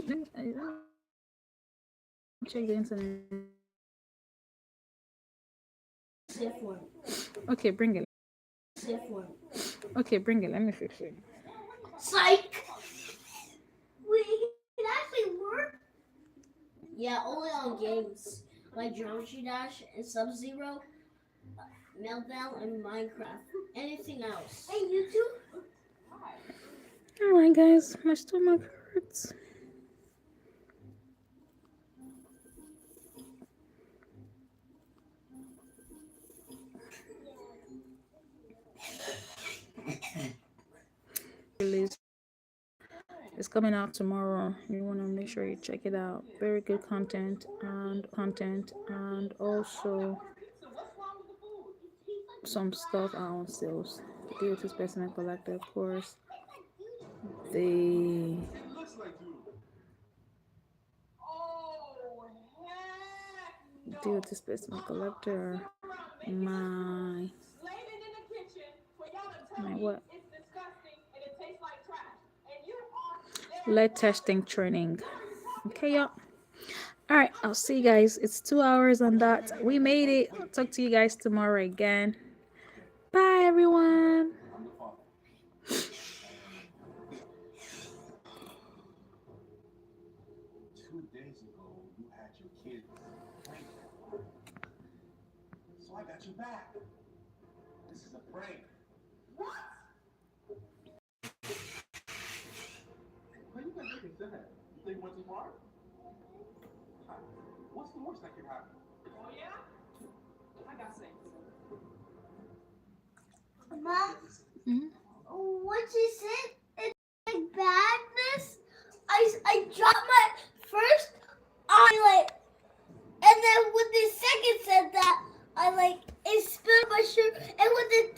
Check the internet. Different. Okay, bring it. Different. Okay, bring it. Let me fix it. Psych. Wait, it actually work? Yeah, only on games like Geometry Dash and Sub-Zero, Meltdown, and Minecraft. Anything else? And YouTube? Alright, guys, my stomach hurts. It's coming out tomorrow. You want to make sure you check it out. Very good content and also some stuff are on sales. The DOT specimen collector, of course. The Oh, heck no. DOT specimen collector. My Slaving in the kitchen for y'all to tell my me what? it's disgusting and it tastes like trash. And you are Lead testing training. Okay, y'all. All right, I'll see you guys. It's 2 hours on that. We made it. I'll talk to you guys tomorrow again. Bye, everyone. 2 days ago, you had your kid prank. So I got you back. This is a prank. What? Why you guys making that? You think it went too far? What's the worst that could happen? Oh, yeah? I got sense. Mom, Mhm. what she said, it's like badness. I dropped my first, I like, and then when the second said that, I like, it spilled my shirt, and when the third